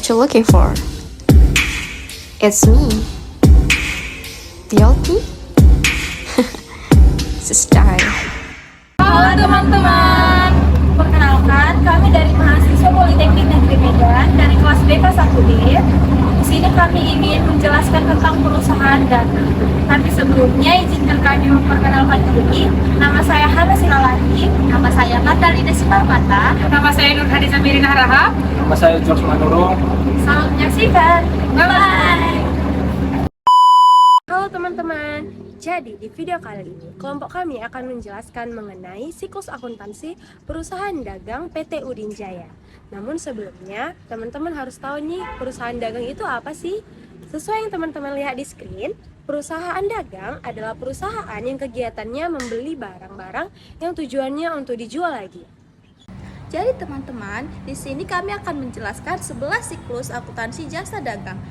what you're looking for. It's me, the old me. It's a style. Halo teman-teman, perkenalkan kami dari mahasiswa Politeknik Negeri Medan dari kelas BK 1D. Di sini kami ingin menjelaskan tentang perusahaan dana. Tapi sebelumnya izinkan kami memperkenalkan diri. Nama saya Hana Silalagi, nama saya Madalina Simarmata, Nama saya Nur Hadiza Mirina Rahab. Nama saya George Manurung. Selamat menyaksikan. Bye-bye. Halo teman-teman, jadi di video kali ini kelompok kami akan menjelaskan mengenai siklus akuntansi perusahaan dagang PT Udin Jaya. Namun sebelumnya, teman-teman harus tahu nih perusahaan dagang itu apa sih? Sesuai yang teman-teman lihat di screen, perusahaan dagang adalah perusahaan yang kegiatannya membeli barang-barang yang tujuannya untuk dijual lagi. Jadi teman-teman, di sini kami akan menjelaskan 11 siklus akuntansi jasa dagang.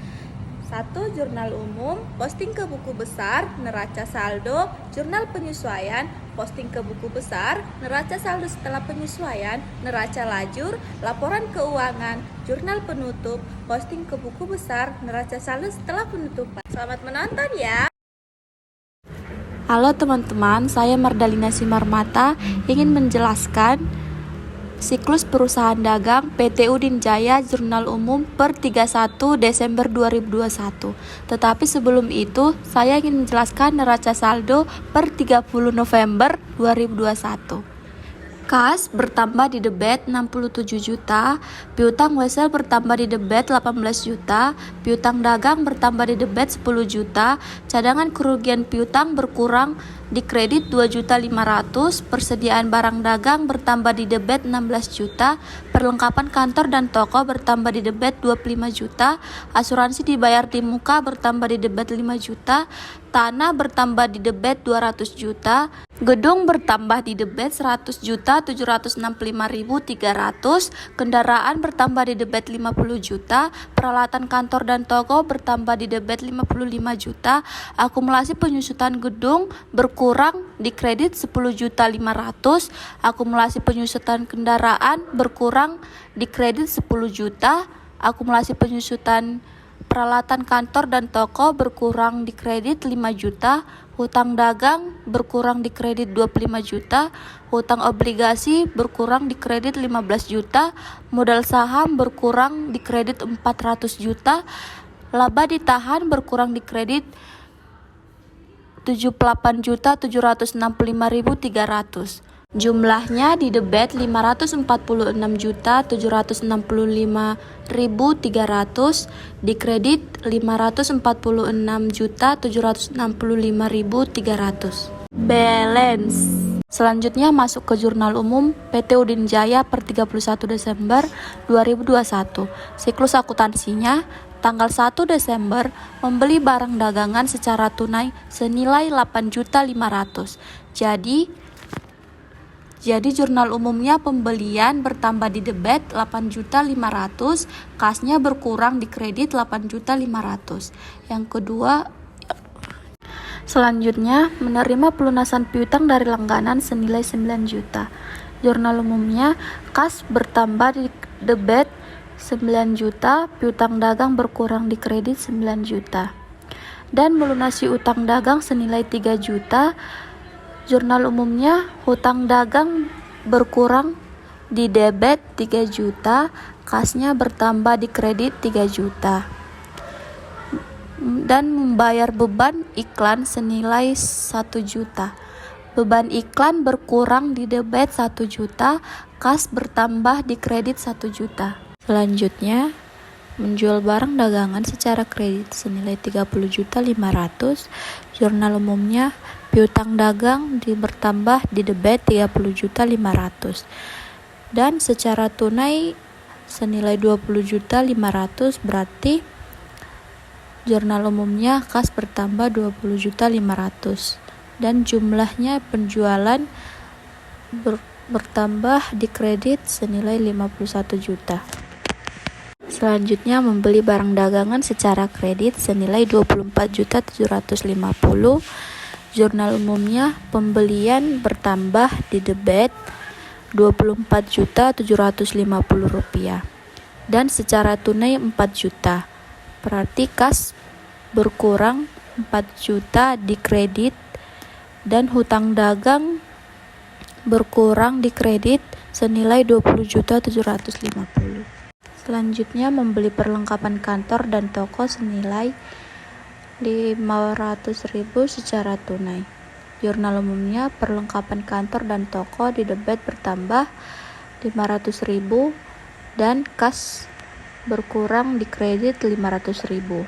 1. Jurnal umum, posting ke buku besar, neraca saldo, jurnal penyesuaian, posting ke buku besar, neraca saldo setelah penyesuaian, neraca lajur, laporan keuangan, jurnal penutup, posting ke buku besar, neraca saldo setelah penutupan. Selamat menonton ya! Halo teman-teman, saya Mardalina Simarmata ingin menjelaskan siklus perusahaan dagang PT Udin Jaya Jurnal Umum per 31 Desember 2021. Tetapi sebelum itu, saya ingin menjelaskan neraca saldo per 30 November 2021. Kas bertambah di debit 67 juta, piutang wesel bertambah di debit 18 juta, piutang dagang bertambah di debit 10 juta, cadangan kerugian piutang berkurang di kredit 2.500.000, persediaan barang dagang bertambah di debit 16 juta, perlengkapan kantor dan toko bertambah di debit 25 juta, asuransi dibayar di muka bertambah di debit 5 juta, tanah bertambah di debit 200 juta, gedung bertambah di debit 100.765.300, kendaraan bertambah di debit 50 juta, peralatan kantor dan toko bertambah di debit 55 juta, akumulasi penyusutan gedung berkurang di kredit 10.500.000, akumulasi penyusutan kendaraan berkurang di kredit 10 juta, akumulasi penyusutan peralatan kantor dan toko berkurang di kredit 5 juta, hutang dagang berkurang di kredit 25 juta, hutang obligasi berkurang di kredit 15 juta, modal saham berkurang di kredit 400 juta, laba ditahan berkurang di kredit 78.765.300. Jumlahnya di debit 546.765.300, di kredit 546.765.300. Balance. Selanjutnya masuk ke jurnal umum PT Udin Jaya per 31 Desember 2021. Siklus akuntansinya tanggal 1 Desember membeli barang dagangan secara tunai senilai 8.500.000. Jadi jurnal umumnya pembelian bertambah di debit 8.500.000, kasnya berkurang di kredit 8.500.000. Yang kedua, selanjutnya menerima pelunasan piutang dari langganan senilai 9 juta. Jurnal umumnya kas bertambah di debit 9 juta, piutang dagang berkurang di kredit 9 juta. Dan melunasi utang dagang senilai 3 juta. Jurnal umumnya hutang dagang berkurang di debit 3 juta, kasnya bertambah di kredit 3 juta. Dan membayar beban iklan senilai 1 juta. Beban iklan berkurang di debit 1 juta, kas bertambah di kredit 1 juta. Selanjutnya, menjual barang dagangan secara kredit senilai 30.500.000. Jurnal umumnya piutang dagang bertambah di debit 30.500.000 dan secara tunai senilai 20.500.000, berarti jurnal umumnya kas bertambah 20.500.000 dan jumlahnya penjualan bertambah di kredit senilai 51 juta. Selanjutnya membeli barang dagangan secara kredit senilai 24.750.000. Jurnal umumnya pembelian bertambah di debit Rp24.750.000 dan secara tunai 4 juta. Berarti kas berkurang 4 juta di kredit dan hutang dagang berkurang di kredit senilai 20.750. Selanjutnya membeli perlengkapan kantor dan toko senilai 500.000 secara tunai. Jurnal umumnya perlengkapan kantor dan toko di debit bertambah 500.000 dan kas berkurang di kredit 500.000.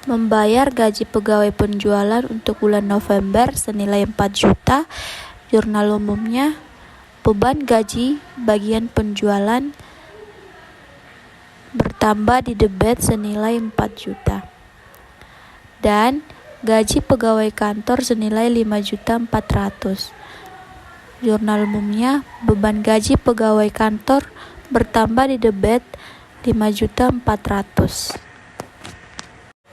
Membayar gaji pegawai penjualan untuk bulan November senilai 4 juta. Jurnal umumnya beban gaji bagian penjualan bertambah di debit senilai 4 juta. Dan gaji pegawai kantor senilai 5.400.000. Jurnal umumnya beban gaji pegawai kantor bertambah di debit 5.400.000.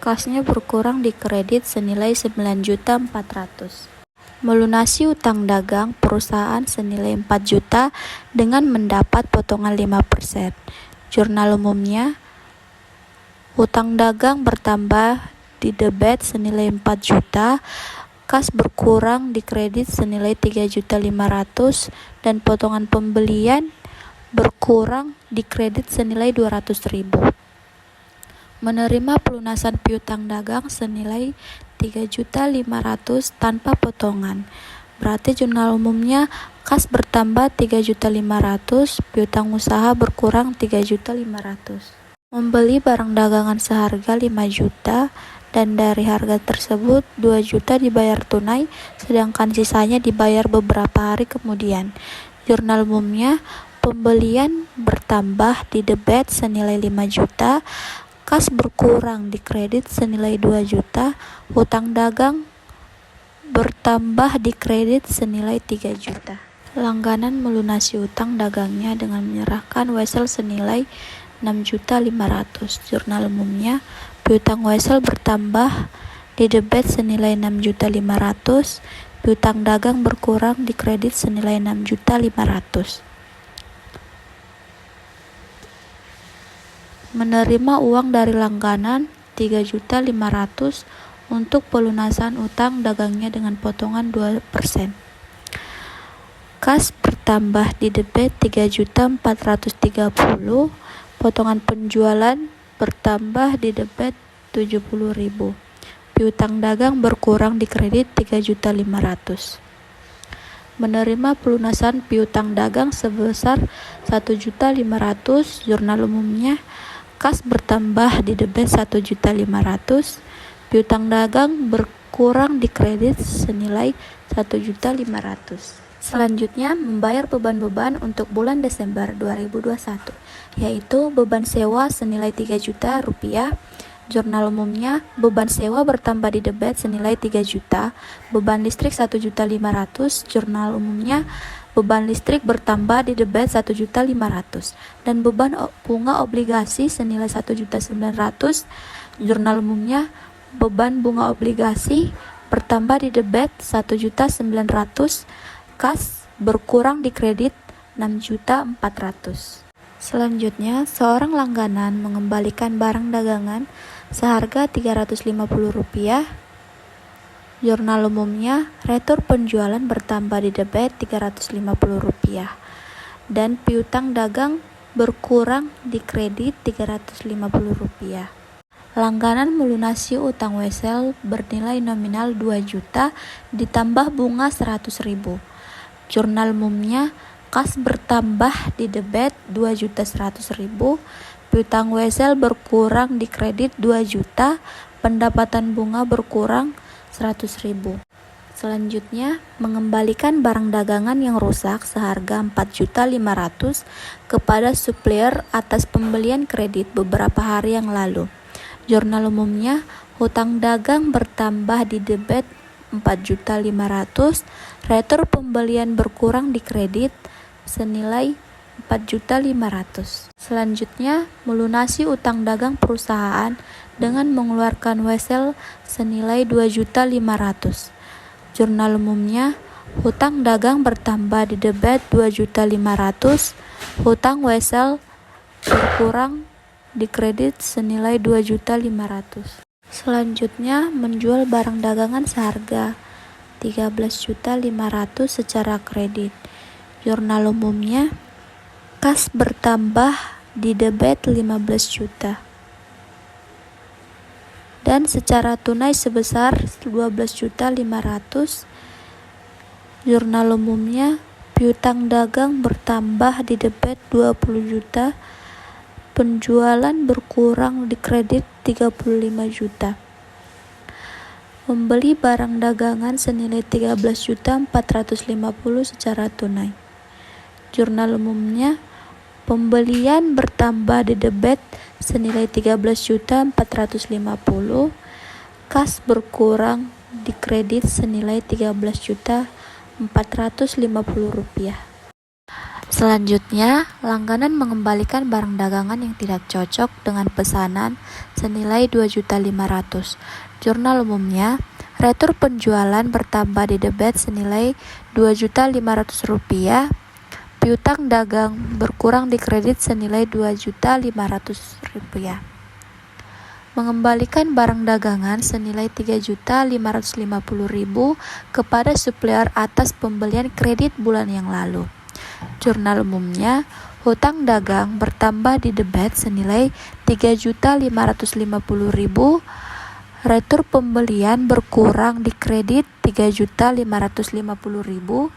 Kasnya berkurang di kredit senilai 9.400.000. Melunasi utang dagang perusahaan senilai 4 juta dengan mendapat potongan 5%. Jurnal umumnya utang dagang bertambah di debit senilai 4 juta, kas berkurang di kredit senilai 3.500.000 dan potongan pembelian berkurang di kredit senilai 200.000. Menerima pelunasan piutang dagang senilai 3.500.000 tanpa potongan. Berarti jurnal umumnya kas bertambah 3.500.000, piutang usaha berkurang 3.500.000. Membeli barang dagangan seharga 5 juta dan dari harga tersebut 2 juta dibayar tunai, sedangkan sisanya dibayar beberapa hari kemudian. Jurnal umumnya pembelian bertambah di debit senilai 5 juta, kas berkurang di kredit senilai 2 juta, hutang dagang bertambah di kredit senilai 3 juta. Langganan melunasi utang dagangnya dengan menyerahkan wesel senilai 6.500.000. Jurnal umumnya piutang wesel bertambah di debit senilai 6.500.000, piutang dagang berkurang di kredit senilai 6.500.000. Menerima uang dari langganan 3.500.000 untuk pelunasan utang dagangnya dengan potongan 2%. Kas bertambah di debit 3.430.000, potongan penjualan bertambah di debit 70.000. Piutang dagang berkurang di kredit 3.500.000. Menerima pelunasan piutang dagang sebesar 1.500.000. Jurnal umumnya kas bertambah di debit 1.500.000. Piutang dagang berkurang di kredit senilai 1.500.000. Selanjutnya, membayar beban-beban untuk bulan Desember 2021, yaitu beban sewa senilai 3 juta rupiah. Jurnal umumnya, beban sewa bertambah di debit senilai 3 juta, beban listrik 1.500.000. Jurnal umumnya, beban listrik bertambah di debit 1.500.000 dan beban bunga obligasi senilai 1.900.000. Jurnal umumnya, beban bunga obligasi bertambah di debit 1.900.000, kas berkurang di kredit 6.400.000. Selanjutnya, seorang langganan mengembalikan barang dagangan seharga Rp350. Jurnal umumnya, retur penjualan bertambah di debit Rp350 dan piutang dagang berkurang di kredit Rp350. Langganan melunasi utang wesel bernilai nominal 2 juta ditambah bunga 100.000. Jurnal umumnya kas bertambah di debit 2.100.000, piutang wesel berkurang di kredit 2 juta, pendapatan bunga berkurang 100.000. Selanjutnya, mengembalikan barang dagangan yang rusak seharga 4.500.000 kepada supplier atas pembelian kredit beberapa hari yang lalu. Jurnal umumnya, hutang dagang bertambah di debit 4.500.000, retur pembelian berkurang di kredit senilai 4.500.000. Selanjutnya, melunasi utang dagang perusahaan dengan mengeluarkan wesel senilai 2.500.000. Jurnal umumnya, hutang dagang bertambah di debit 2.500.000, hutang wesel berkurang dikredit senilai 2.500.000. Selanjutnya, menjual barang dagangan seharga 13.500.000 secara kredit. Jurnal umumnya, kas bertambah di debit 15 juta. Dan secara tunai sebesar 12.500.000. Jurnal umumnya, piutang dagang bertambah di debit 20 juta. Penjualan berkurang di kredit 35 juta. Membeli barang dagangan senilai 13.450.000 secara tunai. Jurnal umumnya, pembelian bertambah di debit senilai 13.450.000, kas berkurang di kredit senilai 13.450.000 rupiah. Selanjutnya, langganan mengembalikan barang dagangan yang tidak cocok dengan pesanan senilai 2.500.000. Jurnal umumnya, retur penjualan bertambah di debit senilai 2.500.000 rupiah. Piutang dagang berkurang di kredit senilai 2.500.000 rupiah. Mengembalikan barang dagangan senilai 3.550.000 kepada supplier atas pembelian kredit bulan yang lalu. Jurnal umumnya, hutang dagang bertambah di debit senilai 3.550.000. Retur pembelian berkurang di kredit 3.550.000.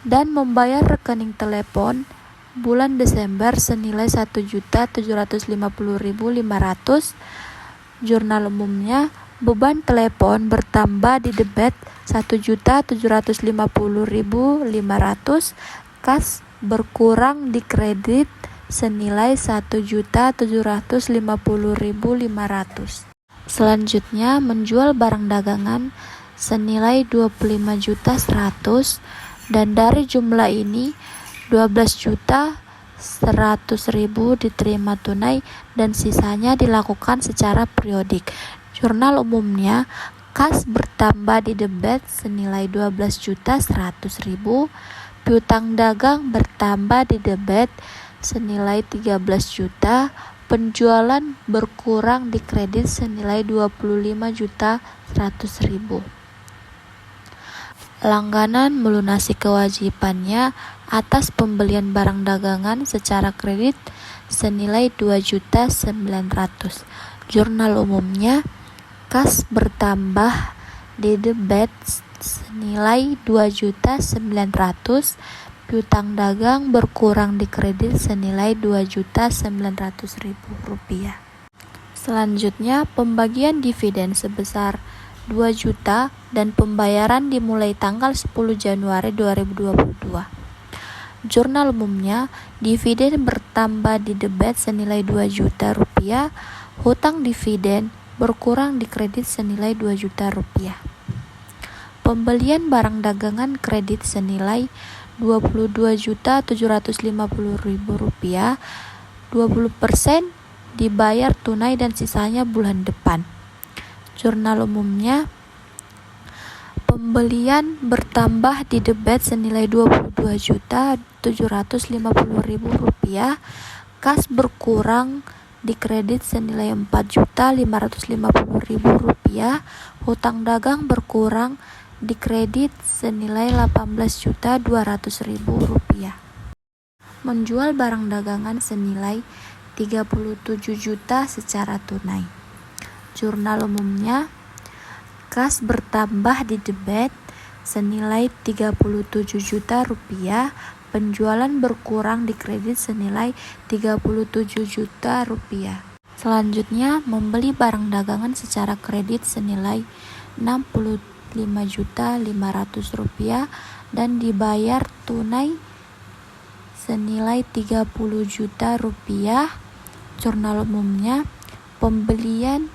Dan membayar rekening telepon bulan Desember senilai 1.750.500. Jurnal umumnya, beban telepon bertambah di debit 1.750.500. Kas berkurang di kredit senilai 1.750.500. Selanjutnya, menjual barang dagangan senilai 25.100.000 dan dari jumlah ini 12.100.000 diterima tunai dan sisanya dilakukan secara periodik. Jurnal umumnya, kas bertambah di debit senilai 12.100.000. Piutang dagang bertambah di debit senilai 13 juta. Penjualan berkurang di kredit senilai 25.100.000. Langganan melunasi kewajibannya atas pembelian barang dagangan secara kredit senilai 2.900.000. Jurnal umumnya, kas bertambah di debit senilai 2.900.000. Piutang dagang berkurang di kredit senilai 2.900.000 rupiah. Selanjutnya, pembagian dividen sebesar 2 juta dan pembayaran dimulai tanggal 10 Januari 2022. Jurnal umumnya, dividen bertambah di debit senilai 2 juta rupiah. Hutang dividen berkurang di kredit senilai 2 juta rupiah. Pembelian barang dagangan kredit senilai 22.750.000 rupiah. 20% dibayar tunai dan sisanya bulan depan. Jurnal umumnya, pembelian bertambah di debit senilai 22.750.000 rupiah. Kas berkurang di kredit senilai 4.550.000 rupiah. Hutang dagang berkurang di kredit senilai 18.200.000 rupiah. Menjual barang dagangan senilai 37 juta secara tunai. Jurnal umumnya, kas bertambah di debit senilai 37 juta rupiah. Penjualan berkurang di kredit senilai 37 juta rupiah. Selanjutnya, membeli barang dagangan secara kredit senilai 65.500.000 rupiah dan dibayar tunai senilai 30 juta rupiah. Jurnal umumnya, pembelian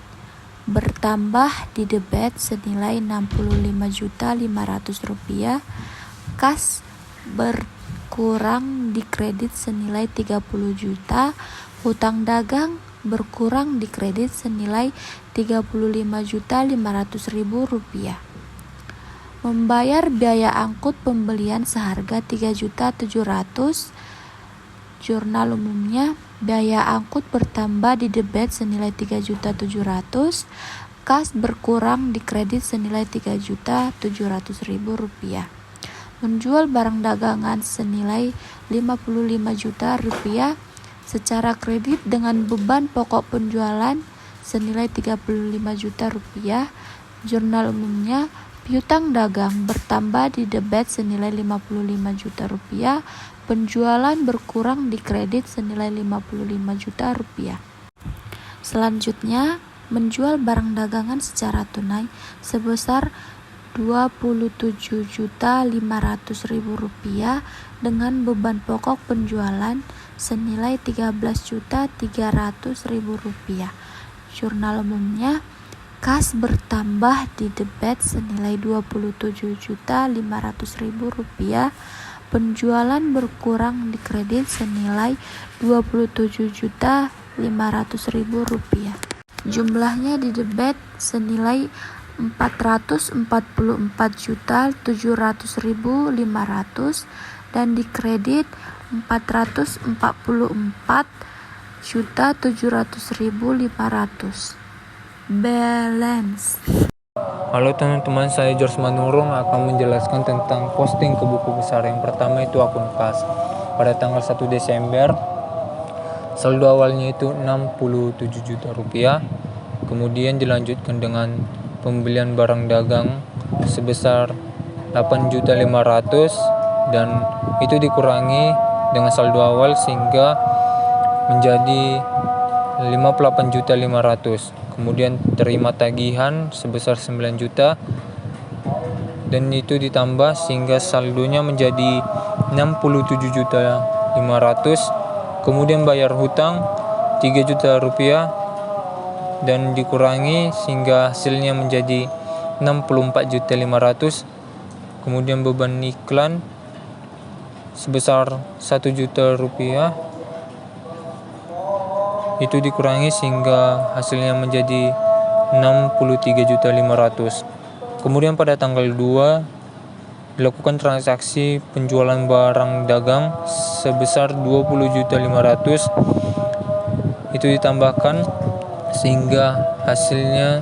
bertambah di debit senilai 65.500.000 rupiah. Kas berkurang di kredit senilai 30 juta. Hutang dagang berkurang di kredit senilai 35.500.000 rupiah. Membayar biaya angkut pembelian seharga 3.700.000. Jurnal umumnya, Biaya angkut bertambah di debit senilai 3.700.000, kas berkurang di kredit senilai 3.700.000 rupiah. Menjual barang dagangan senilai 55 juta rupiah secara kredit dengan beban pokok penjualan senilai 35 juta rupiah. Jurnal umumnya piutang dagang bertambah di debit senilai 55 juta rupiah, penjualan berkurang di kredit senilai 55 juta rupiah. Selanjutnya, menjual barang dagangan secara tunai sebesar 27.500.000 rupiah dengan beban pokok penjualan senilai 13.300.000 rupiah. Jurnal umumnya, kas bertambah di debit senilai 27.500.000 rupiah, penjualan berkurang di kredit senilai 27.500.000 rupiah. Jumlahnya di debit senilai 444.700.500 dan di kredit 444.700.500. Balance. Halo teman-teman, saya George Manurung akan menjelaskan tentang posting ke buku besar. Yang pertama itu akun kas. Pada tanggal 1 Desember, saldo awalnya itu 67 juta rupiah. Kemudian dilanjutkan dengan pembelian barang dagang sebesar 8.500.000 dan itu dikurangi dengan saldo awal sehingga menjadi 58.500.000. Kemudian terima tagihan sebesar 9 juta dan itu ditambah sehingga saldonya menjadi 67.500.000. Kemudian bayar hutang 3 juta rupiah dan dikurangi sehingga hasilnya menjadi 64.500.000. Kemudian beban iklan sebesar 1 juta rupiah itu dikurangi sehingga hasilnya menjadi 63.500.000. Kemudian pada tanggal 2 dilakukan transaksi penjualan barang dagang sebesar 20.500.000 itu ditambahkan sehingga hasilnya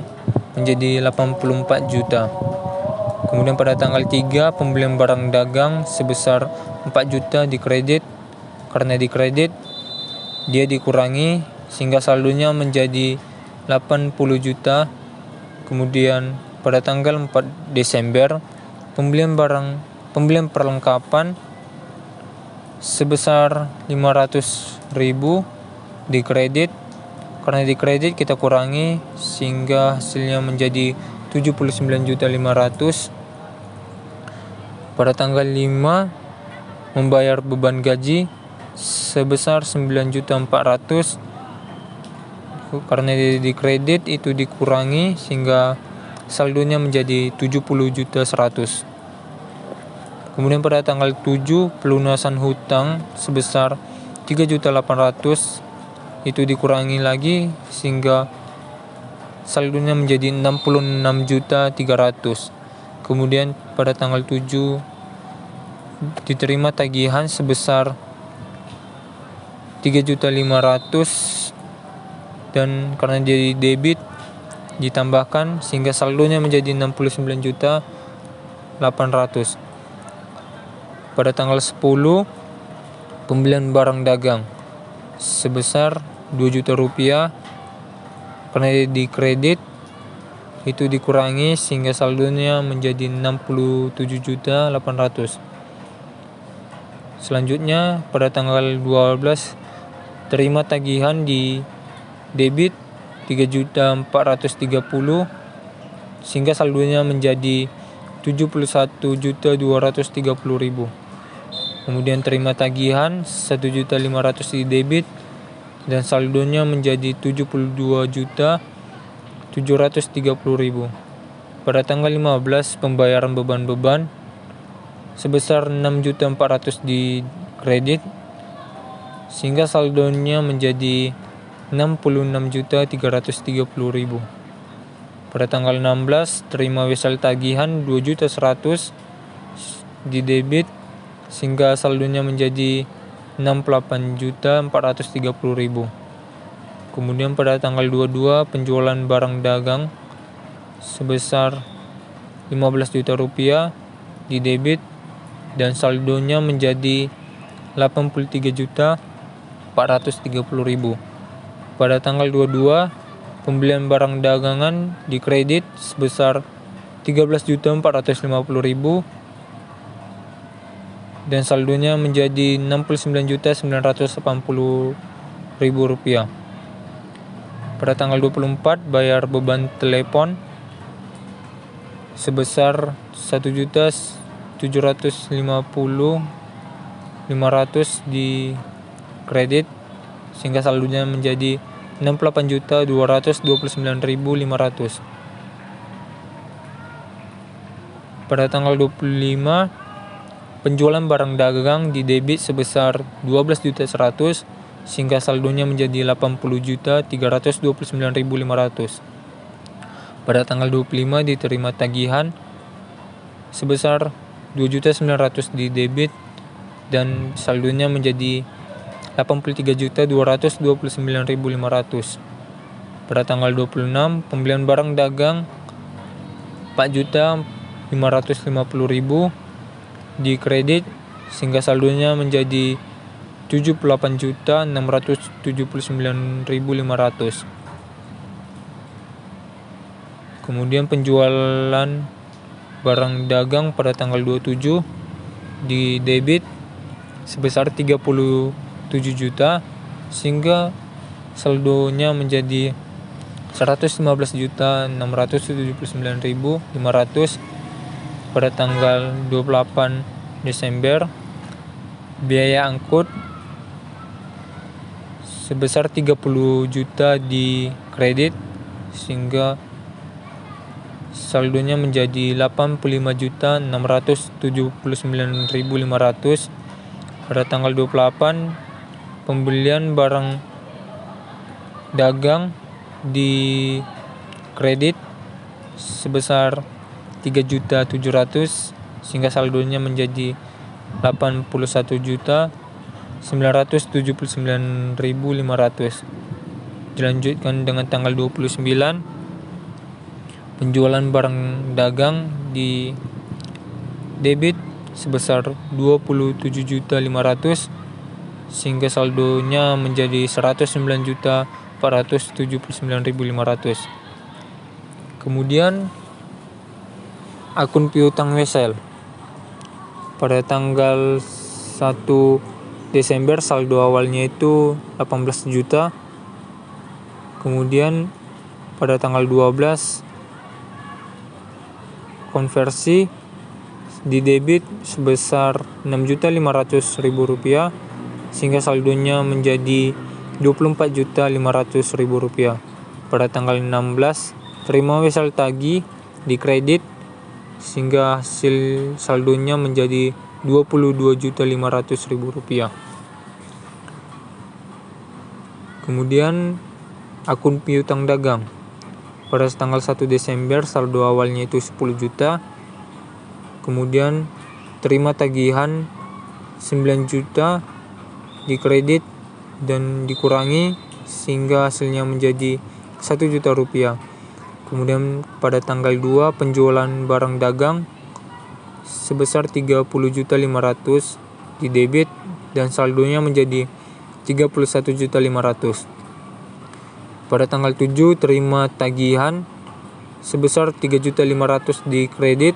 menjadi 84 juta. Kemudian pada tanggal 3 pembelian barang dagang sebesar 4 juta dikredit. Karena dikredit dia dikurangi sehingga saldonya menjadi 80 juta. Kemudian pada tanggal 4 Desember pembelian perlengkapan sebesar 500.000 dikredit. Karena dikredit kita kurangi sehingga hasilnya menjadi 79.500.000. Pada tanggal 5 membayar beban gaji sebesar 9.400.000. Karena dikredit itu dikurangi sehingga saldonya menjadi 70.100.000. Kemudian pada tanggal 7 pelunasan hutang sebesar 3.800.000 itu dikurangi lagi sehingga saldonya menjadi 66.300.000. Kemudian pada tanggal 7 diterima tagihan sebesar 3.500.000 dan karena jadi debit ditambahkan sehingga saldonya menjadi 69.800.000. Pada tanggal 10 pembelian barang dagang sebesar 2 juta rupiah karena dikredit itu dikurangi sehingga saldonya menjadi 67.800.000. Selanjutnya pada tanggal 12 terima tagihan di debit 3.430.000 sehingga saldonya menjadi 71.230.000. Kemudian terima tagihan 1.500.000 di debit dan saldonya menjadi 72.730.000. Pada tanggal 15 pembayaran beban sebesar 6.400.000 di kredit sehingga saldonya menjadi 66.330.000. Pada tanggal 16 terima wesel tagihan 2.100.000 di debit sehingga saldonya menjadi 68.430.000. Kemudian pada tanggal 22 penjualan barang dagang sebesar 15 juta rupiah di debit dan saldonya menjadi 83.430.000. Pada tanggal 22 pembelian barang dagangan di kredit sebesar 13.450.000 dan saldonya menjadi 69.980.000 rupiah. Pada tanggal 24 bayar beban telepon sebesar 1.750.500 di kredit sehingga saldonya menjadi 68.229.500. Pada tanggal 25 penjualan barang dagang di debit sebesar 12.100.000 sehingga saldonya menjadi 80.329.500. Pada tanggal 25 diterima tagihan sebesar 2.900.000 di debit dan saldonya menjadi 83.229.500. Pada tanggal 26 pembelian barang dagang 4.550.000 di kredit sehingga saldonya menjadi 78.679.500. Kemudian penjualan barang dagang pada tanggal 27 di debit sebesar 37 juta sehingga saldonya menjadi 115.679.500. Pada tanggal 28 Desember biaya angkut sebesar 30 juta di kredit sehingga saldonya menjadi 85.679.500. Pada tanggal 28 pembelian barang dagang di kredit sebesar 3.700.000 sehingga saldonya menjadi 81.979.500. Dilanjutkan dengan tanggal 29 penjualan barang dagang di debit sebesar 27.500.000 sehingga saldonya menjadi 109.479.500. Kemudian akun piutang wesel pada tanggal 1 Desember saldo awalnya itu 18 juta. Kemudian pada tanggal 12 konversi di debit sebesar 6.500.000 rupiah sehingga saldonya menjadi 24.500.000 rupiah. Pada tanggal 16 terima wesel tagih di kredit sehingga hasil saldonya menjadi 22.500.000 rupiah. Kemudian akun piutang dagang pada tanggal 1 Desember saldo awalnya itu 10 juta. Kemudian terima tagihan 9 juta di kredit dan dikurangi sehingga hasilnya menjadi 1 juta rupiah. Kemudian pada tanggal 2 penjualan barang dagang sebesar 30.500.000 di debit dan saldonya menjadi 31.500.000. Pada tanggal 7 terima tagihan sebesar 3.500.000 di kredit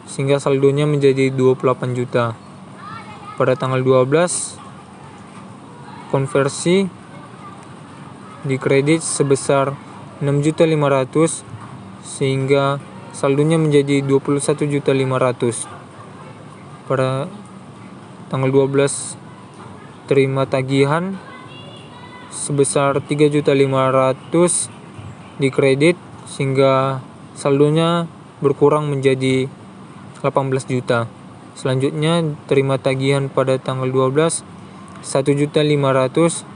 sehingga saldonya menjadi 28 juta. Pada tanggal 12 konversi di kredit sebesar 6.500.000 sehingga saldonya menjadi 21.500.000. Pada tanggal 12 terima tagihan sebesar 3.500.000 di kredit sehingga saldonya berkurang menjadi 18 juta. Selanjutnya terima tagihan pada tanggal 12 1.500.000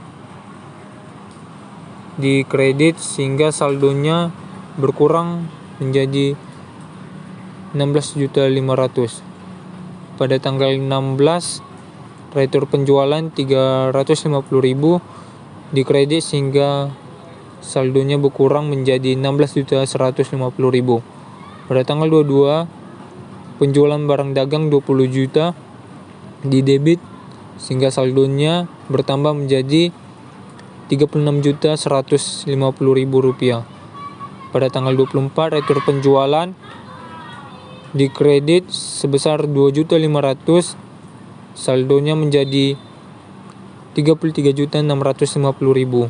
di kredit sehingga saldonya berkurang menjadi 16.500.000. Pada tanggal 16 retur penjualan 350.000 di kredit sehingga saldonya berkurang menjadi 16.150.000. Pada tanggal 22 penjualan barang dagang 20 juta di debit sehingga saldonya bertambah menjadi 36.150.000 rupiah. Pada tanggal 24 retur penjualan di kredit sebesar 2.500.000, saldonya menjadi 33.650.000.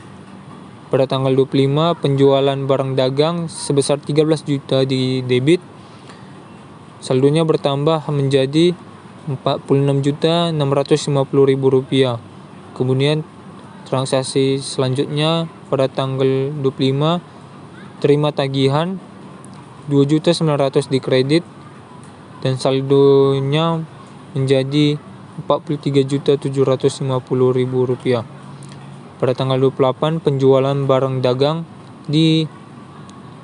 Pada tanggal 25 penjualan barang dagang sebesar 13 juta di debit, saldonya bertambah menjadi 46.650.000 rupiah. Kemudian transaksi selanjutnya pada tanggal 25 terima tagihan 2.900.000 di kredit dan saldonya menjadi 43.750.000 rupiah. Pada tanggal 28 penjualan barang dagang di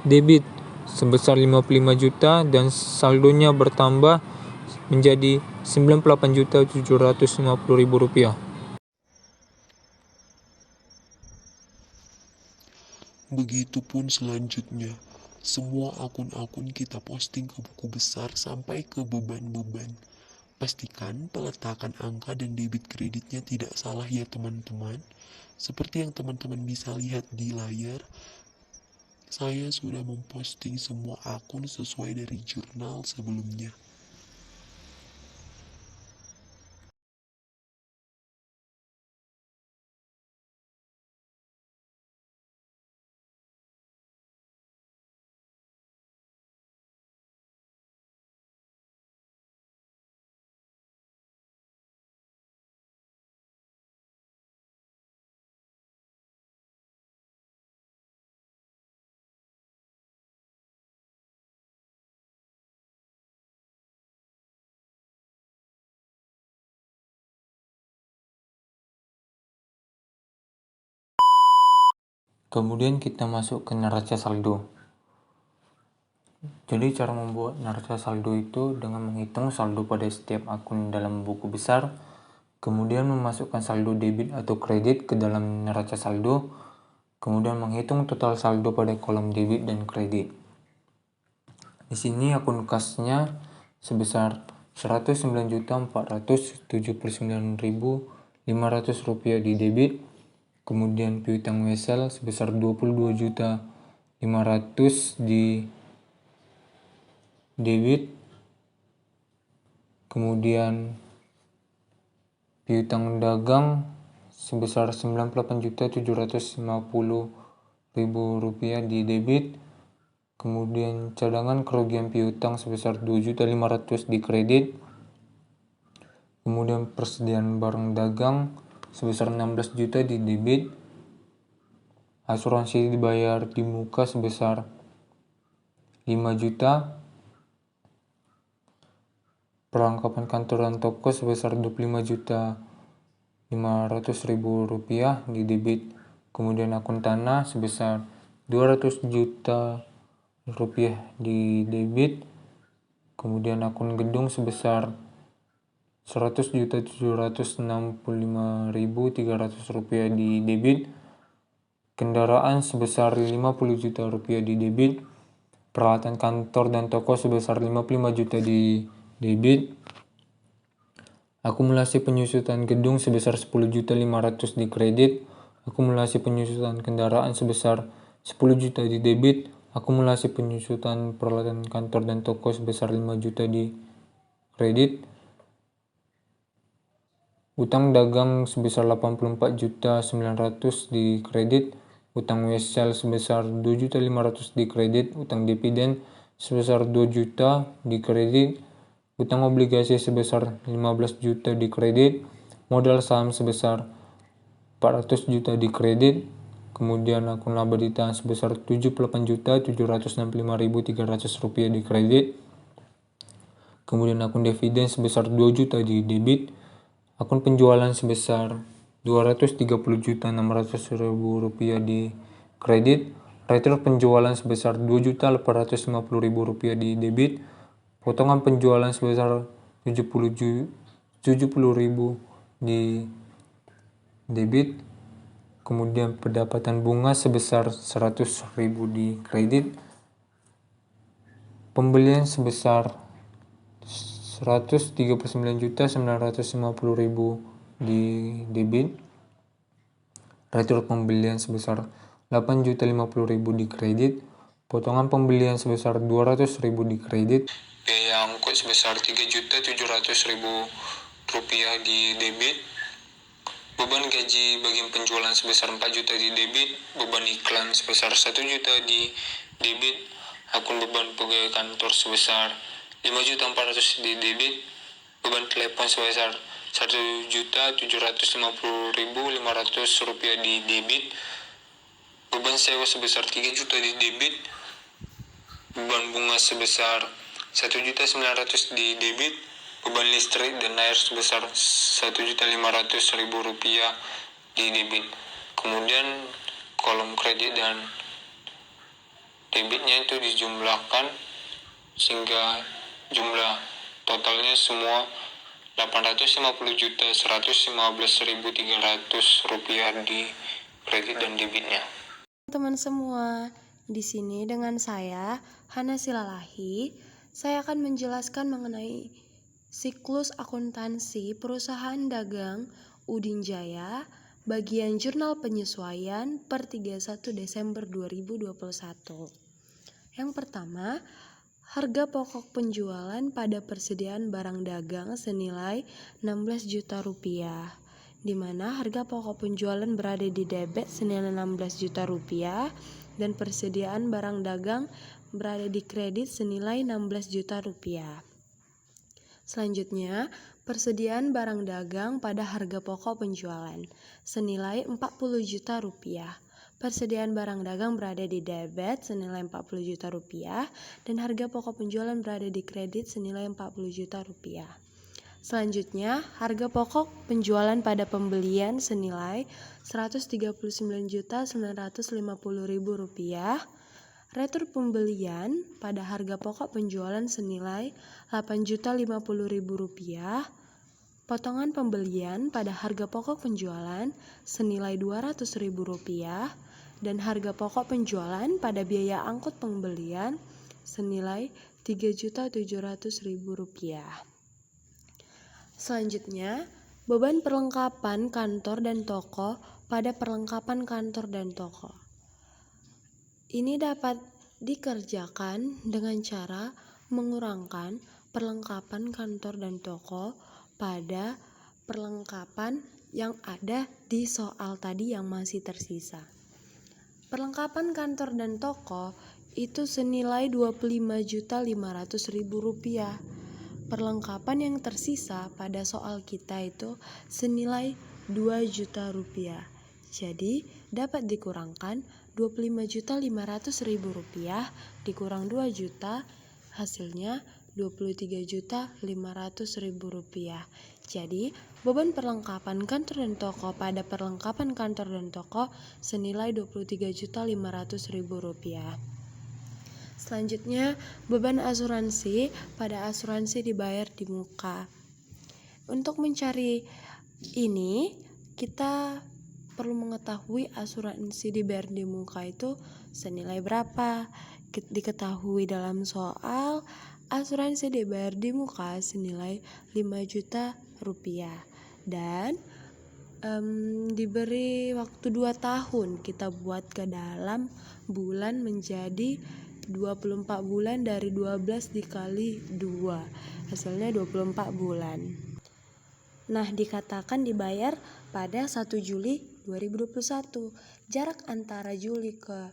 debit sebesar 55 juta dan saldonya bertambah menjadi 98.750.000 rupiah. Begitupun selanjutnya, semua akun-akun kita posting ke buku besar sampai ke beban-beban. Pastikan peletakan angka dan debit kreditnya tidak salah ya teman-teman. Seperti yang teman-teman bisa lihat di layar, saya sudah memposting semua akun sesuai dari jurnal sebelumnya. Kemudian kita masuk ke neraca saldo. Jadi cara membuat neraca saldo itu dengan menghitung saldo pada setiap akun dalam buku besar, kemudian memasukkan saldo debit atau kredit ke dalam neraca saldo, kemudian menghitung total saldo pada kolom debit dan kredit. Di sini akun kasnya sebesar 109.479.500 rupiah di debit, kemudian piutang wesel sebesar 22.500 di debit, kemudian piutang dagang sebesar 98.750.000 rupiah di debit, kemudian cadangan kerugian piutang sebesar 2.500 di kredit, kemudian persediaan barang dagang sebesar 16 juta di debit, asuransi dibayar di muka sebesar 5 juta, perlengkapan kantor dan toko sebesar 25.500.000 rupiah di debit, kemudian akun tanah sebesar 200 juta rupiah di debit, kemudian akun gedung sebesar 100.765.300 rupiah di debit, kendaraan sebesar 50 juta rupiah di debit, peralatan kantor dan toko sebesar 55 juta di debit, akumulasi penyusutan gedung sebesar 10.500 di kredit, akumulasi penyusutan kendaraan sebesar 10 juta di debit, akumulasi penyusutan peralatan kantor dan toko sebesar 5 juta di kredit, utang dagang sebesar 84.900 di kredit, utang wesel sebesar 2.500 di kredit, utang dividen sebesar 2 juta di kredit, utang obligasi sebesar 15 juta di kredit, modal saham sebesar 400 juta di kredit, kemudian akun laba ditahan sebesar 78.765.300 rupiah di kredit, kemudian akun dividen sebesar 2 juta di debit, akun penjualan sebesar 230.600.000 rupiah di kredit, retur penjualan sebesar 2.850.000 rupiah di debit, potongan penjualan sebesar 70.000 di debit, kemudian pendapatan bunga sebesar 100.000 di kredit, pembelian sebesar 139.950.000 di debit, retur pembelian sebesar 8.050.000 di kredit, potongan pembelian sebesar 200.000 di kredit, biaya angkut sebesar 3.700.000 rupiah di debit, beban gaji bagian penjualan sebesar 4 juta di debit, beban iklan sebesar 1 juta di debit, akun beban pegawai kantor sebesar 5.400.000 di debit, beban telepon sebesar 1.750.500 rupiah di debit, beban sewa sebesar 3 juta di debit, beban bunga sebesar 1.900.000 di debit, beban listrik dan air sebesar 1.500.000 rupiah di debit. Kemudian kolom kredit dan debitnya itu dijumlahkan sehingga jumlah totalnya semua 850.115.300 rupiah di kredit dan debitnya. Teman semua, di sini dengan saya, Hana Silalahi, saya akan menjelaskan mengenai siklus akuntansi perusahaan dagang Udin Jaya, bagian jurnal penyesuaian per 31 Desember 2021. Yang pertama, harga pokok penjualan pada persediaan barang dagang senilai 16 juta rupiah, di mana harga pokok penjualan berada di debit senilai 16 juta rupiah dan persediaan barang dagang berada di kredit senilai 16 juta rupiah. Selanjutnya, persediaan barang dagang pada harga pokok penjualan senilai 40 juta rupiah. Persediaan barang dagang berada di debit senilai 40 juta rupiah dan harga pokok penjualan berada di kredit senilai 40 juta rupiah. Selanjutnya, harga pokok penjualan pada pembelian senilai 139.950.000 rupiah. Retur pembelian pada harga pokok penjualan senilai 8.050.000 rupiah. Potongan pembelian pada harga pokok penjualan senilai 200.000 rupiah dan harga pokok penjualan pada biaya angkut pembelian senilai 3.700.000 rupiah. Selanjutnya, beban perlengkapan kantor dan toko pada perlengkapan kantor dan toko. Ini dapat dikerjakan dengan cara mengurangkan perlengkapan kantor dan toko pada perlengkapan yang ada di soal tadi yang masih tersisa. Perlengkapan kantor dan toko itu senilai 25.500.000 rupiah. Perlengkapan yang tersisa pada soal kita itu senilai 2 juta rupiah. Jadi dapat dikurangkan 25.500.000 rupiah dikurang 2 juta, hasilnya 23.500.000 rupiah. Jadi beban perlengkapan kantor dan toko pada perlengkapan kantor dan toko senilai 23.500.000 rupiah. Selanjutnya, beban asuransi pada asuransi dibayar di muka. Untuk mencari ini, kita perlu mengetahui asuransi dibayar di muka itu senilai berapa. Diketahui dalam soal, asuransi dibayar di muka senilai 5 juta rupiah dan diberi waktu 2 tahun kita buat ke dalam bulan menjadi 24 bulan dari 12 dikali 2, hasilnya 24 bulan. Nah, dikatakan dibayar pada 1 Juli 2021. Jarak antara Juli ke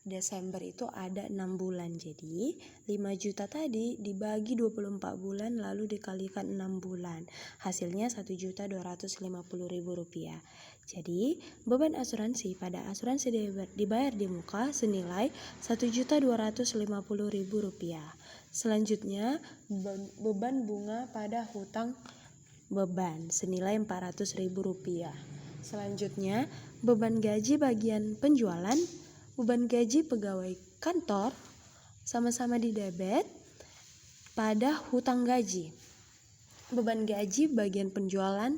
Desember itu ada 6 bulan. Jadi 5 juta tadi dibagi 24 bulan lalu dikalikan 6 bulan. Hasilnya 1.250.000 rupiah. Jadi beban asuransi pada asuransi dibayar di muka senilai 1.250.000 rupiah. Selanjutnya beban bunga pada hutang beban senilai 400.000 rupiah. Selanjutnya beban gaji bagian penjualan, beban gaji pegawai kantor sama-sama di debit pada hutang gaji. Beban gaji bagian penjualan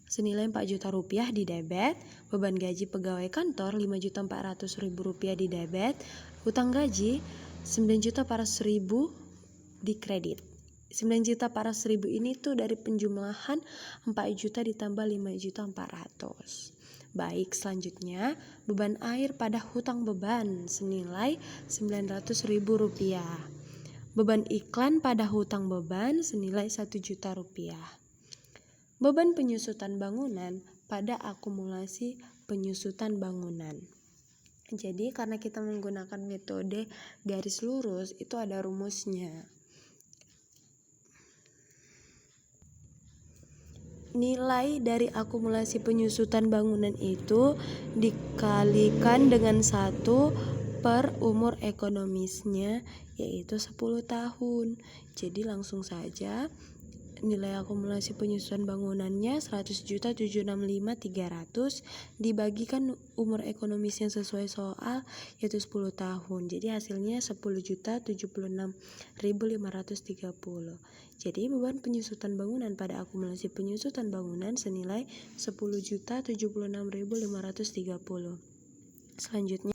senilai 4 juta rupiah di debit, beban gaji pegawai kantor 5.400.000 rupiah di debit, hutang gaji 9.400.000 di kredit. 9.400.000 ini tuh dari penjumlahan 4 juta ditambah 5.400.000. Baik, selanjutnya beban air pada hutang beban senilai 900.000 rupiah. Beban iklan pada hutang beban senilai 1 juta rupiah. Beban penyusutan bangunan pada akumulasi penyusutan bangunan. Jadi karena kita menggunakan metode garis lurus, itu ada rumusnya. Nilai dari akumulasi penyusutan bangunan itu dikalikan dengan 1 per umur ekonomisnya, yaitu 10 tahun. Jadi langsung saja nilai akumulasi penyusutan bangunannya 100.765.300 dibagikan umur ekonomisnya sesuai soal, yaitu 10 tahun. Jadi hasilnya 10.076.530. Jadi beban penyusutan bangunan pada akumulasi penyusutan bangunan senilai 10.076.530. Selanjutnya,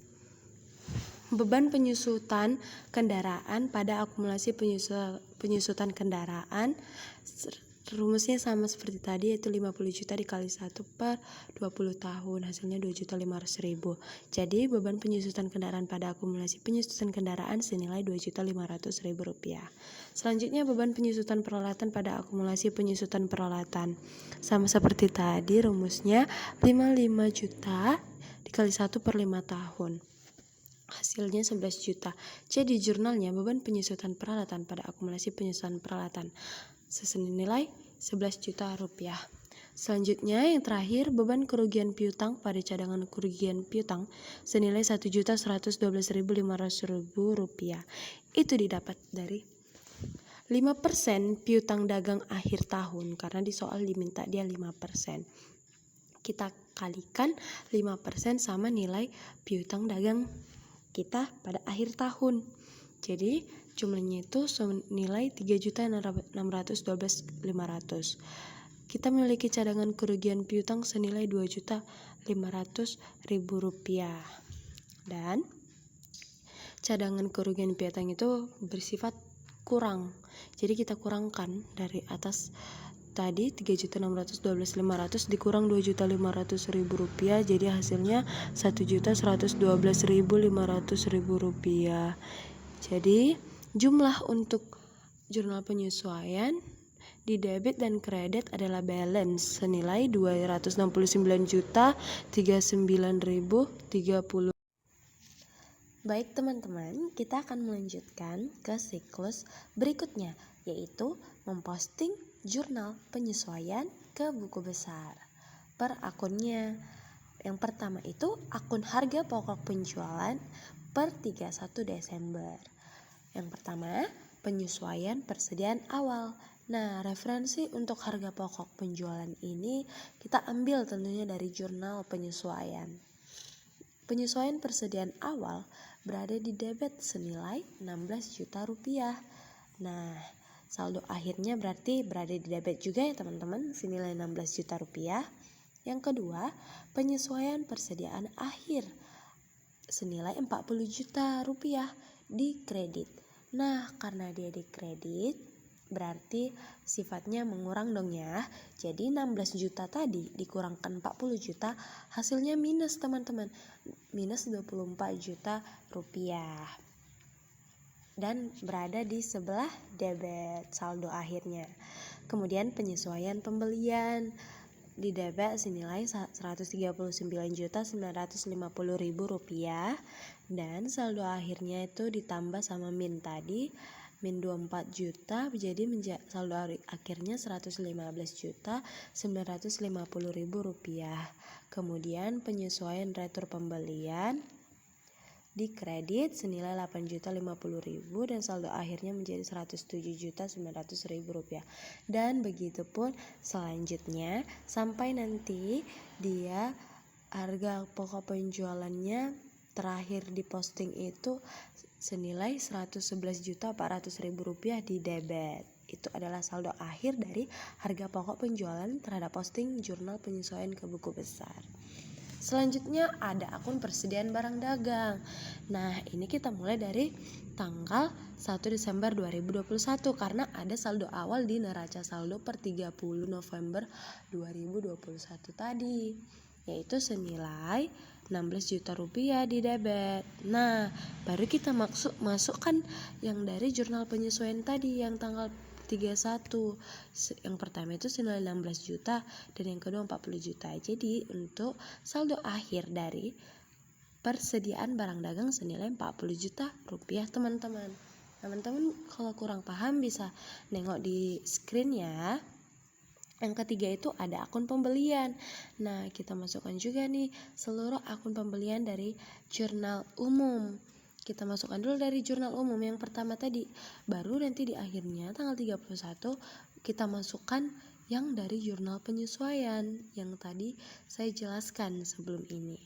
beban penyusutan kendaraan pada akumulasi penyusutan kendaraan, rumusnya sama seperti tadi, yaitu 50 juta dikali 1 per 20 tahun, hasilnya 2.500.000. Jadi beban penyusutan kendaraan pada akumulasi penyusutan kendaraan senilai 2.500.000 rupiah. Selanjutnya beban penyusutan peralatan pada akumulasi penyusutan peralatan, sama seperti tadi, rumusnya 55 juta dikali 1 per 5 tahun, hasilnya 11 juta. Jadi jurnalnya beban penyusutan peralatan pada akumulasi penyusutan peralatan senilai 11 juta rupiah. Selanjutnya yang terakhir, beban kerugian piutang pada cadangan kerugian piutang senilai 1.112.500 rupiah. Itu didapat dari 5% piutang dagang akhir tahun, karena di soal diminta dia 5%. Kita kalikan 5% sama nilai piutang dagang kita pada akhir tahun. Jadi jumlahnya itu senilai 3.612.500. Kita memiliki cadangan kerugian piutang senilai 2.500.000 rupiah. Dan cadangan kerugian piutang itu bersifat kurang. Jadi kita kurangkan dari atas tadi 3.612.500 dikurang 2.500.000 rupiah, jadi hasilnya 1.112.500 rupiah. Jadi jumlah untuk jurnal penyesuaian di debit dan kredit adalah balance senilai 269.039.030. Baik teman-teman, kita akan melanjutkan ke siklus berikutnya, yaitu memposting jurnal penyesuaian ke buku besar per akunnya. Yang pertama itu akun harga pokok penjualan per 31 Desember. Yang pertama, penyesuaian persediaan awal. Nah, referensi untuk harga pokok penjualan ini kita ambil tentunya dari jurnal penyesuaian. Penyesuaian persediaan awal berada di debit senilai 16 juta rupiah. Nah, saldo akhirnya berarti berada di debit juga ya teman-teman, senilai 16 juta rupiah. Yang kedua, penyesuaian persediaan akhir senilai 40 juta rupiah di kredit. Nah, karena dia di kredit berarti sifatnya mengurang dong ya. Jadi 16 juta tadi dikurangkan 40 juta, hasilnya minus teman-teman. Minus 24 juta rupiah. Dan berada di sebelah debit saldo akhirnya. Kemudian penyesuaian pembelian di debit senilai 139.950.000 rupiah, dan saldo akhirnya itu ditambah sama min tadi, min 24 juta, jadi saldo akhirnya 115.950.000 rupiah. Kemudian penyesuaian retur pembelian di kredit senilai 8.050.000 dan saldo akhirnya menjadi 107.900.000 rupiah. Dan begitu pun selanjutnya sampai nanti dia harga pokok penjualannya terakhir diposting itu senilai 111.400.000 rupiah di debit. itu adalah saldo akhir dari harga pokok penjualan terhadap posting jurnal penyesuaian ke buku besar. Selanjutnya ada akun persediaan barang dagang. Nah, ini kita mulai dari tanggal 1 Desember 2021 karena ada saldo awal di neraca saldo per 30 November 2021 tadi, yaitu senilai 16 juta rupiah di debit. Nah, baru kita masukkan yang dari jurnal penyesuaian tadi yang tanggal 31. Yang pertama itu senilai 16 juta dan yang kedua 40 juta. Jadi untuk saldo akhir dari persediaan barang dagang senilai 40 juta rupiah teman-teman. Teman-teman kalau kurang paham bisa nengok di screen ya. Yang ketiga itu ada akun pembelian. Nah, kita masukkan juga nih seluruh akun pembelian dari jurnal umum. Kita masukkan dulu dari jurnal umum yang pertama tadi. Baru nanti di akhirnya tanggal 31 kita masukkan yang dari jurnal penyesuaian yang tadi saya jelaskan sebelum ini.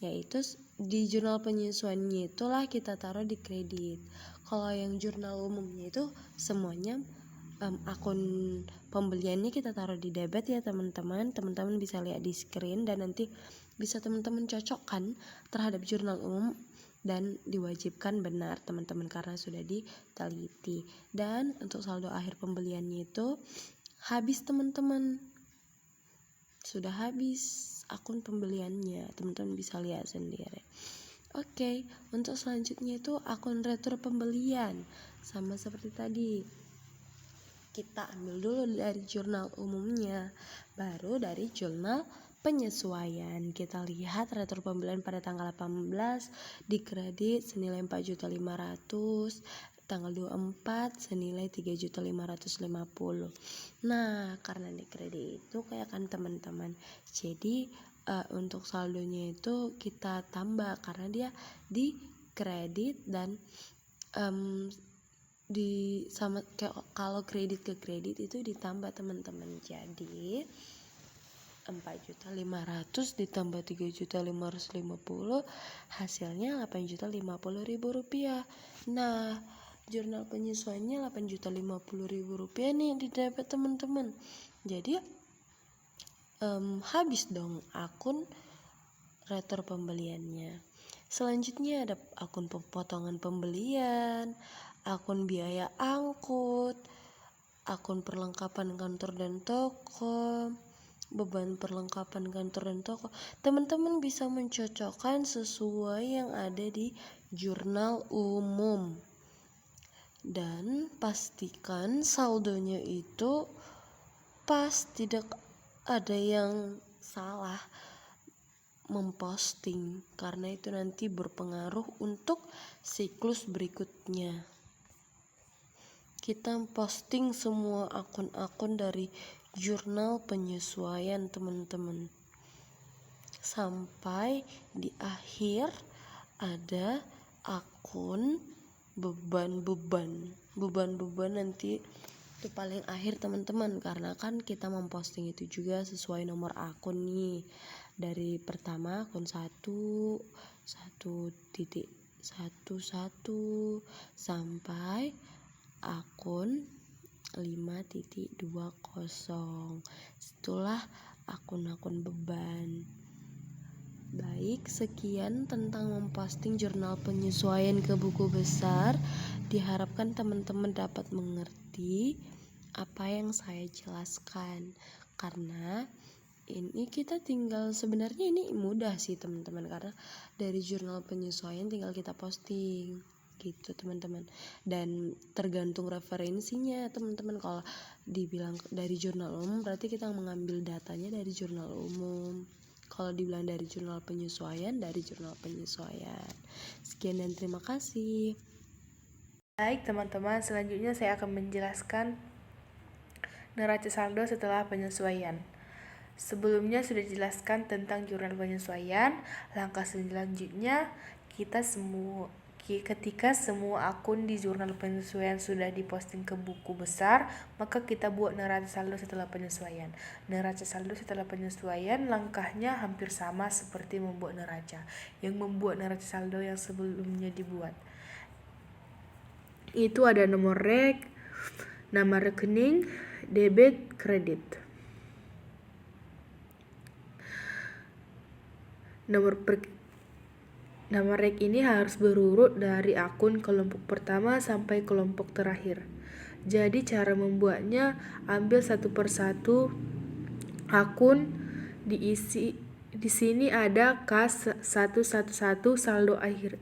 Yaitu di jurnal penyesuaiannya itulah kita taruh di kredit. Kalau yang jurnal umumnya itu semuanya akun pembeliannya kita taruh di debit ya teman-teman. Teman-teman bisa lihat di screen dan nanti bisa teman-teman cocokkan terhadap jurnal umum dan diwajibkan benar teman-teman karena sudah diteliti. Dan untuk saldo akhir pembeliannya itu habis teman-teman, sudah habis akun pembeliannya, teman-teman bisa lihat sendiri. Oke, untuk selanjutnya itu akun retur pembelian. Sama seperti tadi, kita ambil dulu dari jurnal umumnya, baru dari jurnal penyesuaian. Kita lihat retur pembelian pada tanggal 18 di kredit senilai 4.500.000, tanggal 24 senilai 3.550.000. Nah, karena di kredit itu kayak kan teman-teman. Jadi untuk saldonya itu kita tambah karena dia di kredit dan sama kalau kredit ke kredit itu ditambah teman-teman. Jadi 4.500.000 ditambah 3.550.000 hasilnya 8.050.000 rupiah. Nah, jurnal penyesuaiannya 8.050.000 rupiah nih di debit teman-teman. Jadi habis dong akun retur pembeliannya. Selanjutnya ada akun potongan pembelian, akun biaya angkut, akun perlengkapan kantor dan toko, beban perlengkapan kantor dan toko. Teman-teman bisa mencocokkan sesuai yang ada di jurnal umum dan pastikan saldonya itu pas, tidak ada yang salah memposting karena itu nanti berpengaruh untuk siklus berikutnya. Kita posting semua akun-akun dari jurnal penyesuaian teman-teman sampai di akhir ada akun beban nanti itu paling akhir teman-teman karena kan kita memposting itu juga sesuai nomor akun nih, dari pertama akun 1.11 sampai akun 5.20. Itulah akun-akun beban. Baik, sekian tentang memposting jurnal penyesuaian ke buku besar. Diharapkan teman-teman dapat mengerti apa yang saya jelaskan, karena ini kita tinggal, sebenarnya ini mudah sih teman-teman, karena dari jurnal penyesuaian tinggal kita posting gitu teman-teman, dan tergantung referensinya teman-teman. Kalau dibilang dari jurnal umum berarti kita mengambil datanya dari jurnal umum, kalau dibilang dari jurnal penyesuaian, dari jurnal penyesuaian. Sekian dan terima kasih. Baik teman-teman, selanjutnya saya akan menjelaskan neraca saldo setelah penyesuaian. Sebelumnya sudah dijelaskan tentang jurnal penyesuaian. Langkah selanjutnya ketika semua akun di jurnal penyesuaian sudah diposting ke buku besar, maka kita buat neraca saldo setelah penyesuaian. Neraca saldo setelah penyesuaian langkahnya hampir sama seperti membuat neraca. Yang membuat neraca saldo yang sebelumnya dibuat itu ada nomor reg, nama rekening, debit, kredit. Nama rek ini harus berurut dari akun kelompok pertama sampai kelompok terakhir. Jadi cara membuatnya, ambil satu persatu akun, diisi. Di sini ada kas 111 saldo akhir.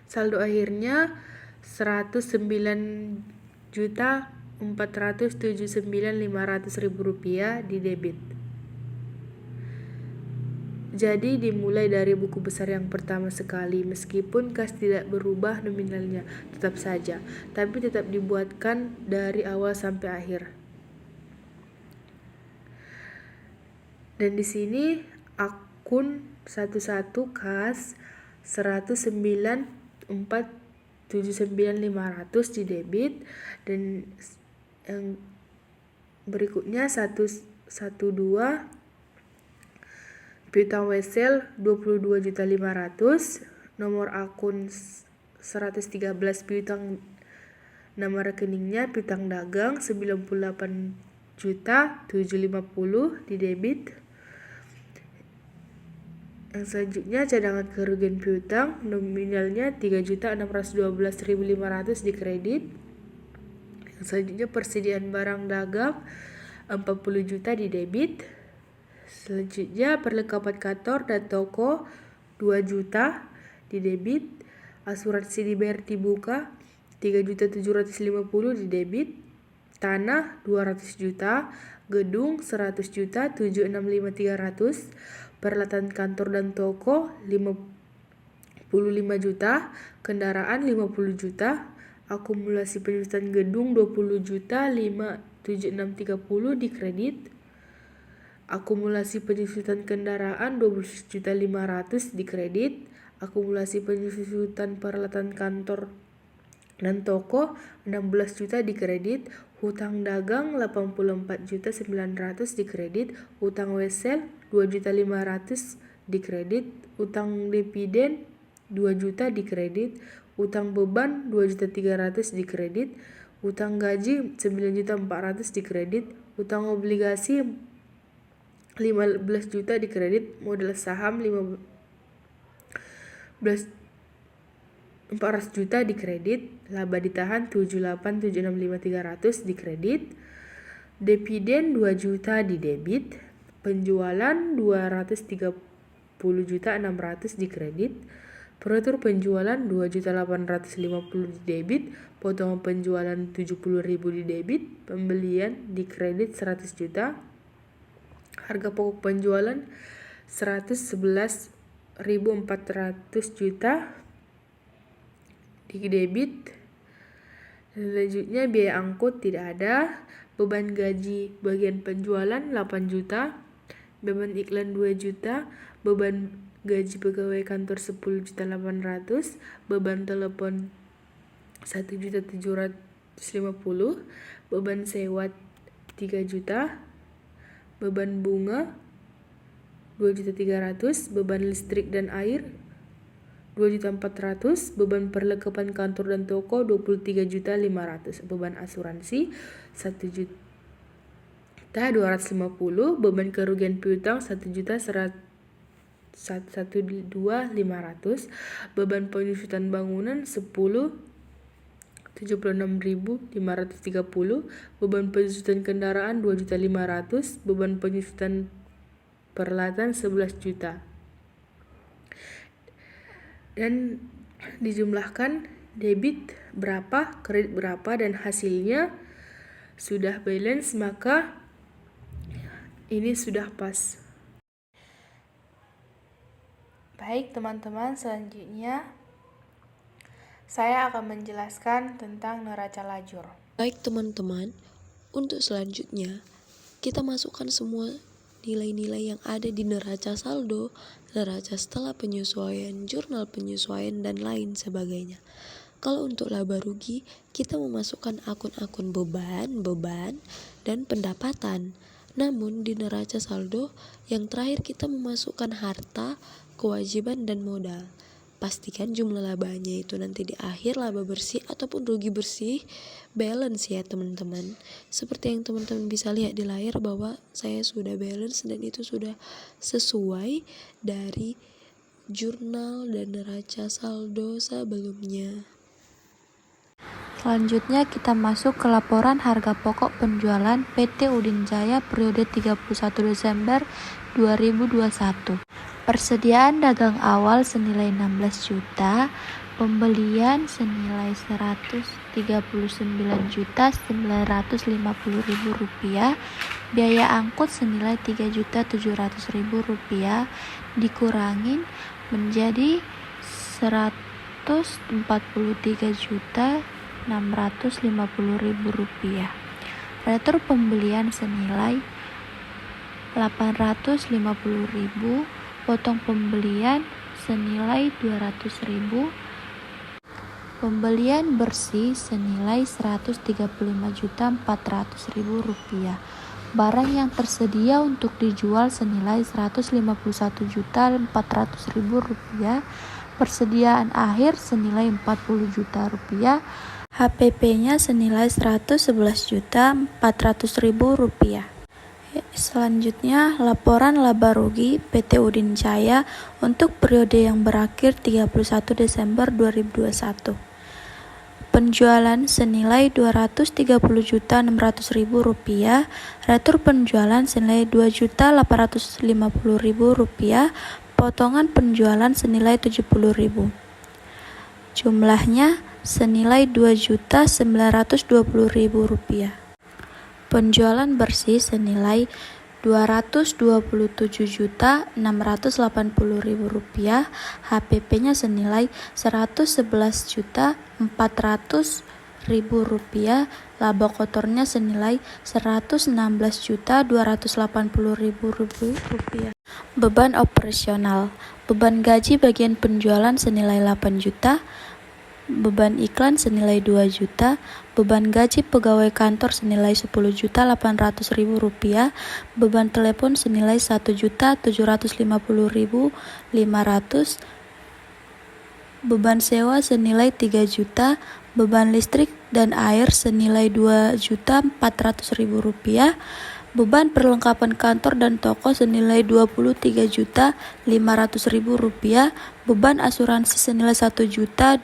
Saldo akhirnya 109.479.500 rupiah di debit. Jadi dimulai dari buku besar yang pertama sekali, meskipun kas tidak berubah nominalnya, tetap saja, tapi tetap dibuatkan dari awal sampai akhir. Dan di sini akun 11 kas 109.479.500 di debit, dan yang berikutnya 112 piutang wesel 22.500, nomor akun 113 piutang nama rekeningnya piutang dagang 98.750 di debit. Yang selanjutnya cadangan kerugian piutang nominalnya 3.612.500 di kredit. Yang selanjutnya persediaan barang dagang 40 juta di debit. Selanjutnya perlengkapan kantor dan toko 2 juta di debit. Asuransi dibayar dibuka 3.750 di debit. Tanah 200 juta, gedung 100 juta 765.300, peralatan kantor dan toko 55 juta, kendaraan 50 juta, akumulasi penyusutan gedung 20 juta 57630 di kredit, akumulasi penyusutan kendaraan 12 juta 500 di kredit, akumulasi penyusutan peralatan kantor dan toko 16 juta di kredit, hutang dagang 84 juta 900 di kredit, hutang wesel 2 juta 500 di kredit, hutang dividen 2 juta di kredit, hutang beban 2 juta 300 di kredit, hutang gaji 9 juta 400 di kredit, hutang obligasi 15 juta di kredit, modal saham 400 juta di kredit, laba ditahan 78.765.300 di kredit, dividen 2 juta di debit, penjualan 230 juta 600 di kredit, peratur penjualan 2.850 di debit, potongan penjualan 70.000 di debit, pembelian di kredit 100 juta, harga pokok penjualan 111.400 juta di debit. Selanjutnya biaya angkut tidak ada, beban gaji bagian penjualan 8 juta, beban iklan 2 juta, beban gaji pegawai kantor 10 juta 800, beban telepon 1 juta 750, beban sewa 3 juta, beban bunga 2 juta 300, beban listrik dan air 2.400.000, beban perlengkapan kantor dan toko 23.500.000, beban asuransi 1.250.000, beban kerugian piutang 1.112.500, beban penyusutan bangunan 76.530, beban penyusutan kendaraan 2.500.000, beban penyusutan peralatan 11 juta. Dan dijumlahkan debit berapa, kredit berapa, dan hasilnya sudah balance, maka ini sudah pas. Baik teman-teman, selanjutnya saya akan menjelaskan tentang neraca lajur. Baik teman-teman, untuk selanjutnya kita masukkan semua nilai-nilai yang ada di neraca saldo, neraca setelah penyesuaian, jurnal penyesuaian, dan lain sebagainya. Kalau untuk laba rugi, kita memasukkan akun-akun beban, dan pendapatan. Namun di neraca saldo, yang terakhir kita memasukkan harta, kewajiban, dan modal. Pastikan jumlah labanya itu nanti di akhir laba bersih ataupun rugi bersih balance ya teman-teman. Seperti yang teman-teman bisa lihat di layar bahwa saya sudah balance dan itu sudah sesuai dari jurnal dan neraca saldo sebelumnya. Selanjutnya kita masuk ke laporan harga pokok penjualan PT Udin Jaya periode 31 Desember 2021. Persediaan dagang awal senilai 16 juta, pembelian senilai Rp139.950.000, biaya angkut senilai Rp3.700.000 dikurangin menjadi Rp143.650.000. Retur pembelian senilai Rp850.000, potong pembelian senilai Rp200.000, pembelian bersih senilai Rp135.400.000. Barang yang tersedia untuk dijual senilai Rp151.400.000, persediaan akhir senilai Rp40 juta, HPP-nya senilai Rp111.400.000. Selanjutnya, laporan laba rugi PT Udin Jaya untuk periode yang berakhir 31 Desember 2021. Penjualan senilai Rp230.600.000, retur penjualan senilai Rp2.850.000, potongan penjualan senilai Rp70.000. Jumlahnya senilai Rp2.920.000. Penjualan bersih senilai Rp227.680.000, HPP-nya senilai Rp111.400.000, laba kotornya senilai Rp116.280.000. Beban operasional, beban gaji bagian penjualan senilai 8 juta, beban iklan senilai 2 juta, beban gaji pegawai kantor senilai Rp10.800.000, beban telepon senilai Rp1.750.500, beban sewa senilai 3 juta, beban listrik dan air senilai Rp2.400.000, beban perlengkapan kantor dan toko senilai Rp23.500.000, beban asuransi senilai Rp1.250.000,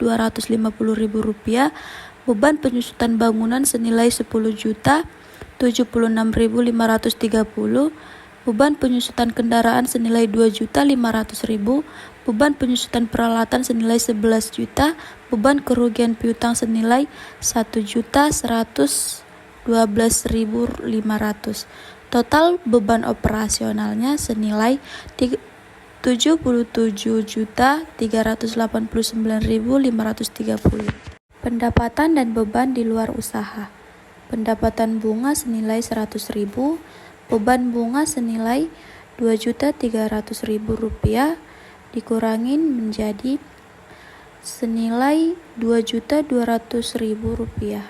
beban penyusutan bangunan senilai Rp10.076.530, beban penyusutan kendaraan senilai Rp2.500.000, beban penyusutan peralatan senilai Rp11 juta, beban kerugian piutang senilai Rp1.112.500. Total beban operasionalnya senilai Rp77.389.530. Pendapatan dan beban di luar usaha. Pendapatan bunga senilai Rp100.000, beban bunga senilai Rp2.300.000 dikurangin menjadi senilai Rp2.200.000.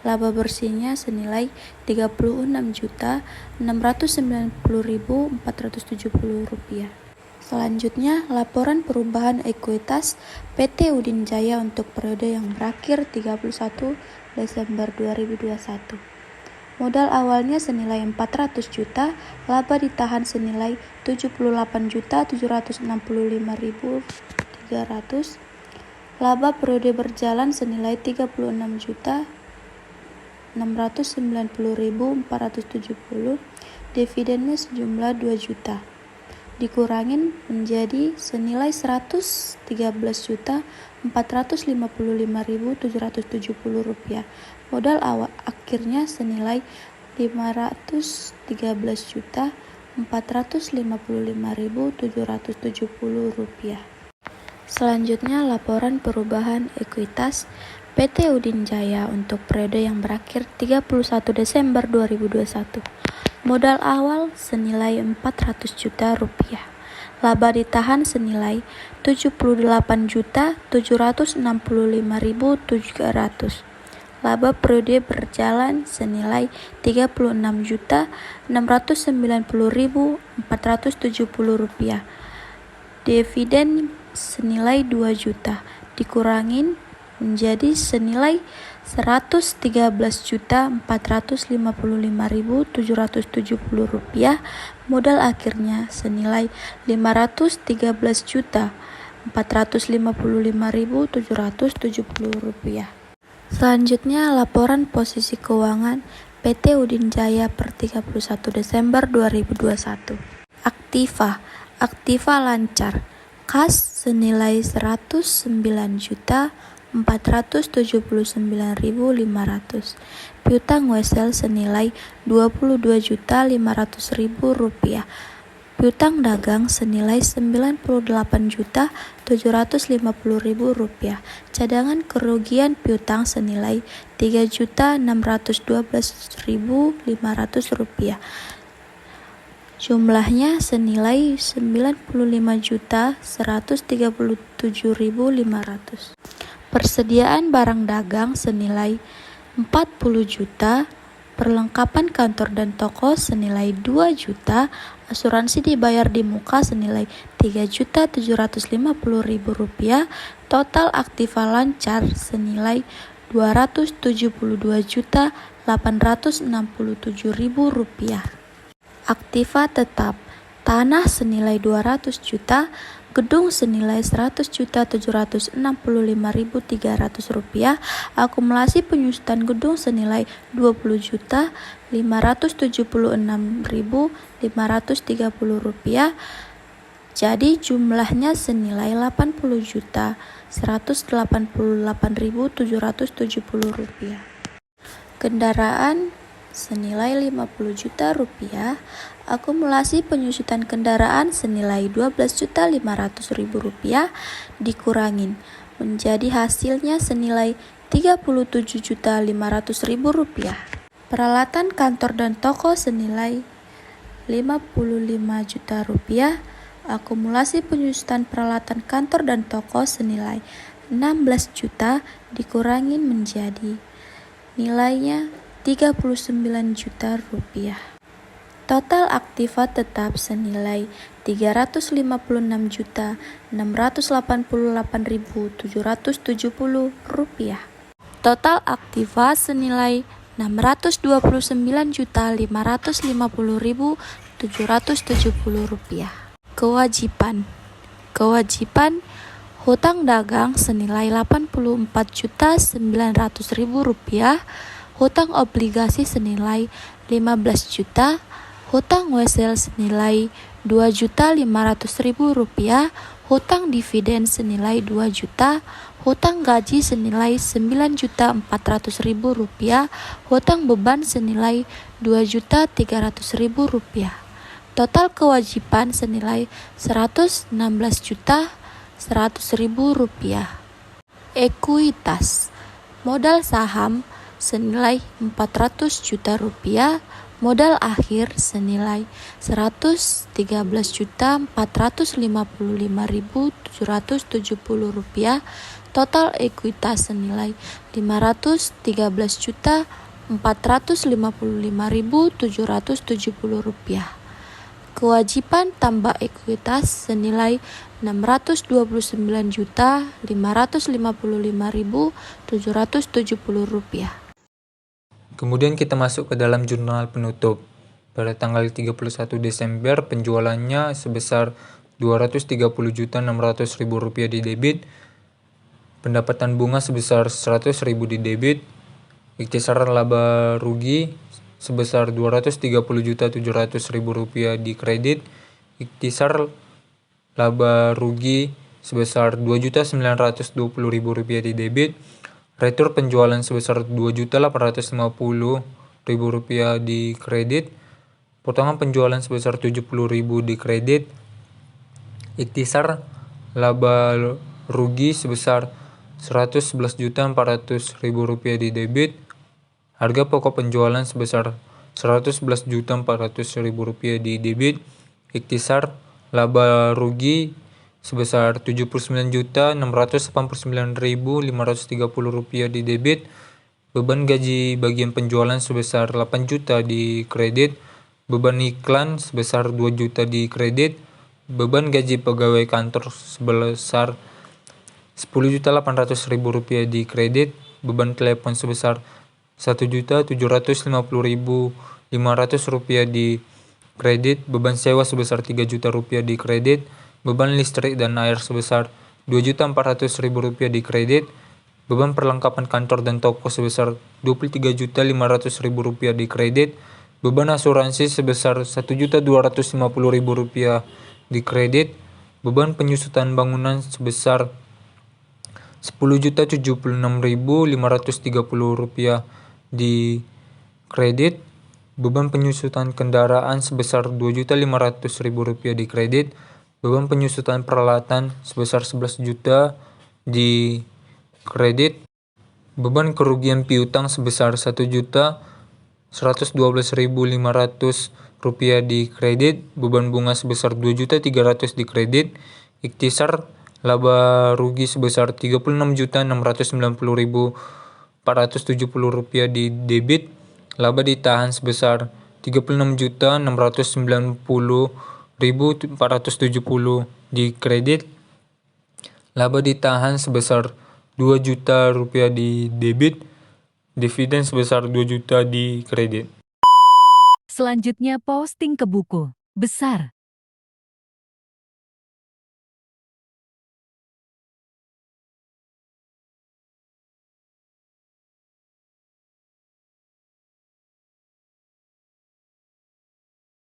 Laba bersihnya senilai Rp36.690.470. Selanjutnya, laporan perubahan ekuitas PT Udin Jaya untuk periode yang berakhir 31 Desember 2021. Modal awalnya senilai 400 juta, laba ditahan senilai 78.765.300, laba periode berjalan senilai 36.690.470, dividennya sejumlah 2 juta. Dikurangin menjadi senilai Rp113.455.770. Modal awal akhirnya senilai Rp513.455.770. Selanjutnya laporan perubahan ekuitas PT Udin Jaya untuk periode yang berakhir 31 Desember 2021. Modal awal senilai Rp400 juta, laba ditahan senilai Rp78.765.300, laba periode berjalan senilai Rp36.690.470, dividen senilai 2 juta dikurangin menjadi senilai 113.455.770 rupiah. Modal akhirnya senilai 513.455.770 rupiah. Selanjutnya laporan posisi keuangan PT Udin Jaya per 31 Desember 2021. Aktiva lancar. Kas senilai 109.479.500. Piutang wesel senilai 22.500.000 rupiah. Piutang dagang senilai 98.750.000 rupiah. Cadangan kerugian piutang senilai 3.612.500 rupiah. Jumlahnya senilai 95.137.500. Persediaan barang dagang senilai 40 juta, perlengkapan kantor dan toko senilai 2 juta, asuransi dibayar di muka senilai 3.750.000 rupiah, total aktiva lancar senilai 272.867.000 rupiah. Aktiva tetap, tanah senilai 200 juta, gedung senilai 100.765.300 rupiah, akumulasi penyusutan gedung senilai 20.576.530 rupiah. Jadi jumlahnya senilai 80.188.770 rupiah. Kendaraan senilai 50 juta rupiah, akumulasi penyusutan kendaraan senilai 12.500.000 rupiah dikurangin menjadi hasilnya senilai 37.500.000 rupiah. Peralatan kantor dan toko senilai 55 juta rupiah, akumulasi penyusutan peralatan kantor dan toko senilai 16 juta dikurangin menjadi nilainya 39 juta rupiah. Total aktiva tetap senilai 350.688.770 rupiah. Total aktiva senilai 629.550.770 rupiah. Kewajiban hutang dagang senilai 84.900.000 rupiah, hutang obligasi senilai 15 juta, hutang wesel senilai 2.500.000 rupiah, hutang dividen senilai 2 juta, hutang gaji senilai 9.400.000 rupiah, hutang beban senilai 2.300.000 rupiah. Total kewajiban senilai 116.100.000 rupiah. Ekuitas, modal saham senilai 400 juta rupiah, modal akhir senilai 113.455.770 rupiah, total ekuitas senilai 513.455.770 rupiah. Kewajiban tambah ekuitas senilai 629.555.770 rupiah. Kemudian kita masuk ke dalam jurnal penutup. Pada tanggal 31 Desember penjualannya sebesar 230.600.000 rupiah di debit, pendapatan bunga sebesar 100.000 di debit, ikhtisar laba rugi sebesar 230.700.000 rupiah di kredit, ikhtisar laba rugi sebesar 2.920.000 rupiah di debit, retur penjualan sebesar 2.850.000 rupiah di kredit, potongan penjualan sebesar 70.000 di kredit, ikhtisar laba rugi sebesar 111.400.000 rupiah di debit, harga pokok penjualan sebesar 111.400.000 rupiah di debit, ikhtisar laba rugi sebesar 79.689.530 rupiah di debit, beban gaji bagian penjualan sebesar 8 juta di kredit, beban iklan sebesar 2 juta di kredit, Beban gaji pegawai kantor sebesar Rp10.800.000 di kredit. Beban telepon sebesar Rp1.750.500 di kredit. Beban sewa sebesar Rp3.000.000 di kredit. Beban listrik dan air sebesar Rp2.400.000 di kredit. Beban perlengkapan kantor dan toko sebesar Rp23.500.000 di kredit. Beban asuransi sebesar Rp1.250.000 di kredit. Beban penyusutan bangunan sebesar Rp10.076.530 di kredit. Beban penyusutan kendaraan sebesar Rp2.500.000 di kredit. Beban penyusutan peralatan sebesar Rp11 juta di kredit. Beban kerugian piutang sebesar Rp1.112.500 di kredit. Beban bunga sebesar Rp2.300.000 di kredit. Ikhtisar laba rugi sebesar Rp36.690.470 di debit. Laba ditahan sebesar Rp36.690.470 di kredit. Laba ditahan sebesar Rp2 juta di debit. Dividen sebesar Rp2 juta di kredit. Selanjutnya posting ke buku besar.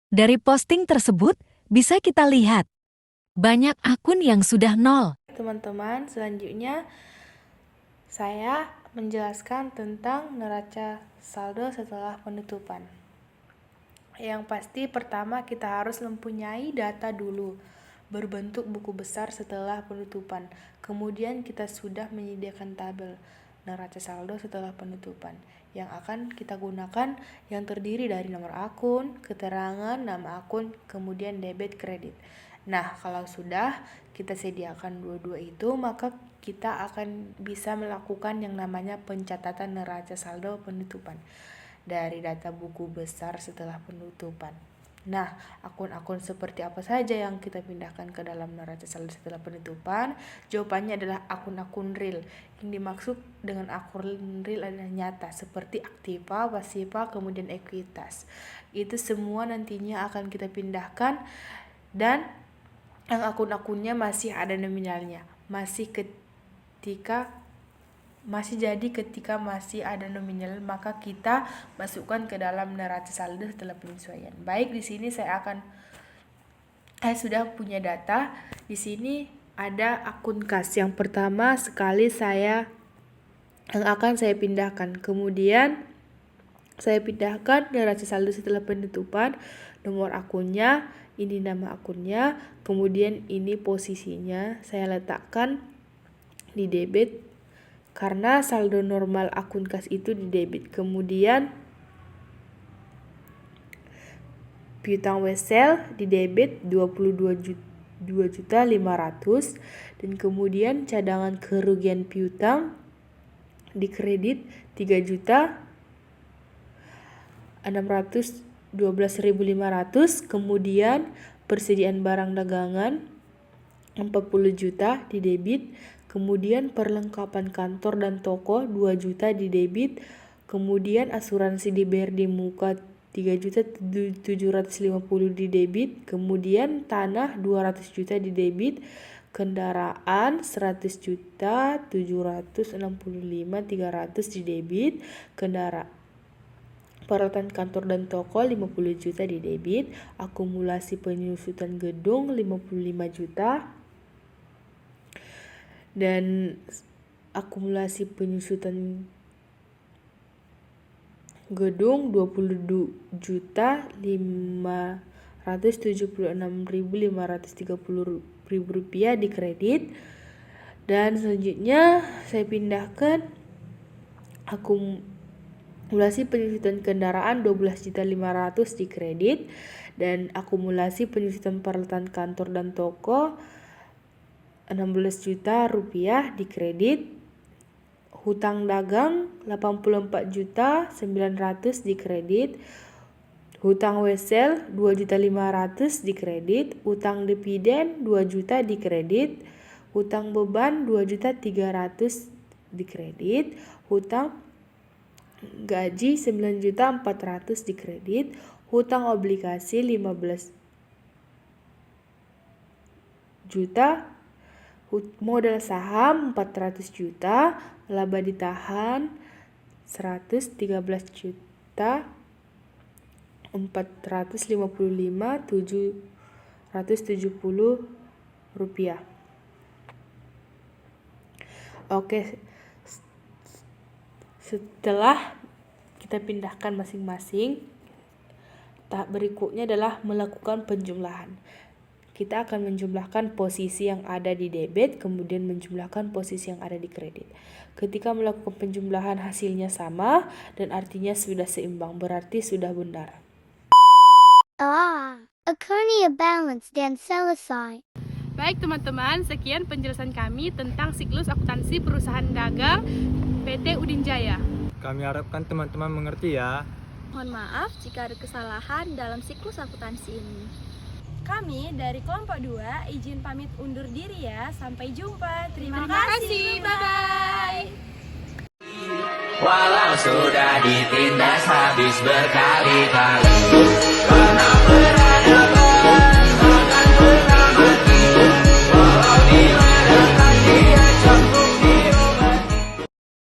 Dari posting tersebut, bisa kita lihat banyak akun yang sudah nol. Teman-teman, selanjutnya saya menjelaskan tentang neraca saldo setelah penutupan. Yang pasti pertama kita harus mempunyai data dulu berbentuk buku besar setelah penutupan. Kemudian kita sudah menyediakan tabel neraca saldo setelah penutupan yang akan kita gunakan, yang terdiri dari nomor akun, keterangan nama akun, kemudian debit kredit. Nah, kalau sudah kita sediakan dua-dua itu, maka kita akan bisa melakukan yang namanya pencatatan neraca saldo penutupan dari data buku besar setelah penutupan. Nah, akun-akun seperti apa saja yang kita pindahkan ke dalam neraca saldo setelah penutupan? Jawabannya adalah akun-akun real. Yang dimaksud dengan akun real adalah nyata, seperti aktiva, pasiva, kemudian ekuitas. Itu semua nantinya akan kita pindahkan, dan yang akun-akunnya masih ada nominalnya. Ketika masih ada nominal, maka kita masukkan ke dalam neraca saldo setelah penyesuaian. Baik, di sini saya sudah punya data. Di sini ada akun kas. Yang pertama sekali yang akan saya pindahkan. Kemudian saya pindahkan neraca saldo setelah penutupan, nomor akunnya, ini nama akunnya, kemudian ini posisinya saya letakkan di debit karena saldo normal akun kas itu di debit. Kemudian piutang wesel di debit 22.500.000 dan kemudian cadangan kerugian piutang di kredit 3.612.500. kemudian persediaan barang dagangan 40 juta di debit. Kemudian perlengkapan kantor dan toko 2 juta di debit. Kemudian asuransi dibayar di muka 3.750.000 di debit. Kemudian tanah 200 juta di debit. Kendaraan 100 juta 765.300 di debit. Peralatan kantor dan toko 50 juta di debit. Akumulasi penyusutan gedung 55 juta. Dan akumulasi penyusutan gedung 22.576.530 di kredit. Dan selanjutnya saya pindahkan akumulasi penyusutan kendaraan 12.500 di kredit dan akumulasi penyusutan peralatan kantor dan toko 16 juta rupiah di kredit. Hutang dagang 84 juta 900 di kredit. Hutang wesel 2.500.000 dikredit, utang dividen 2 juta dikredit, hutang beban 2.300.000 dikredit, hutang gaji 9.400.000 dikredit, hutang obligasi 15 juta, modal saham 400 juta, laba ditahan 113 juta 455.770 rupiah. Oke, setelah kita pindahkan masing-masing, tahap berikutnya adalah melakukan penjumlahan. Kita akan menjumlahkan posisi yang ada di debit, kemudian menjumlahkan posisi yang ada di kredit. Ketika melakukan penjumlahan hasilnya sama dan artinya sudah seimbang, berarti sudah benar. Akunnya balance dan selesai. Baik teman-teman, sekian penjelasan kami tentang siklus akuntansi perusahaan dagang PT Udin Jaya. Kami harapkan teman-teman mengerti ya. Mohon maaf jika ada kesalahan dalam siklus akuntansi ini. Kami dari kelompok 2 izin pamit undur diri ya. Sampai jumpa. Terima kasih. Bye-bye. Walau sudah ditindas habis berkali-kali.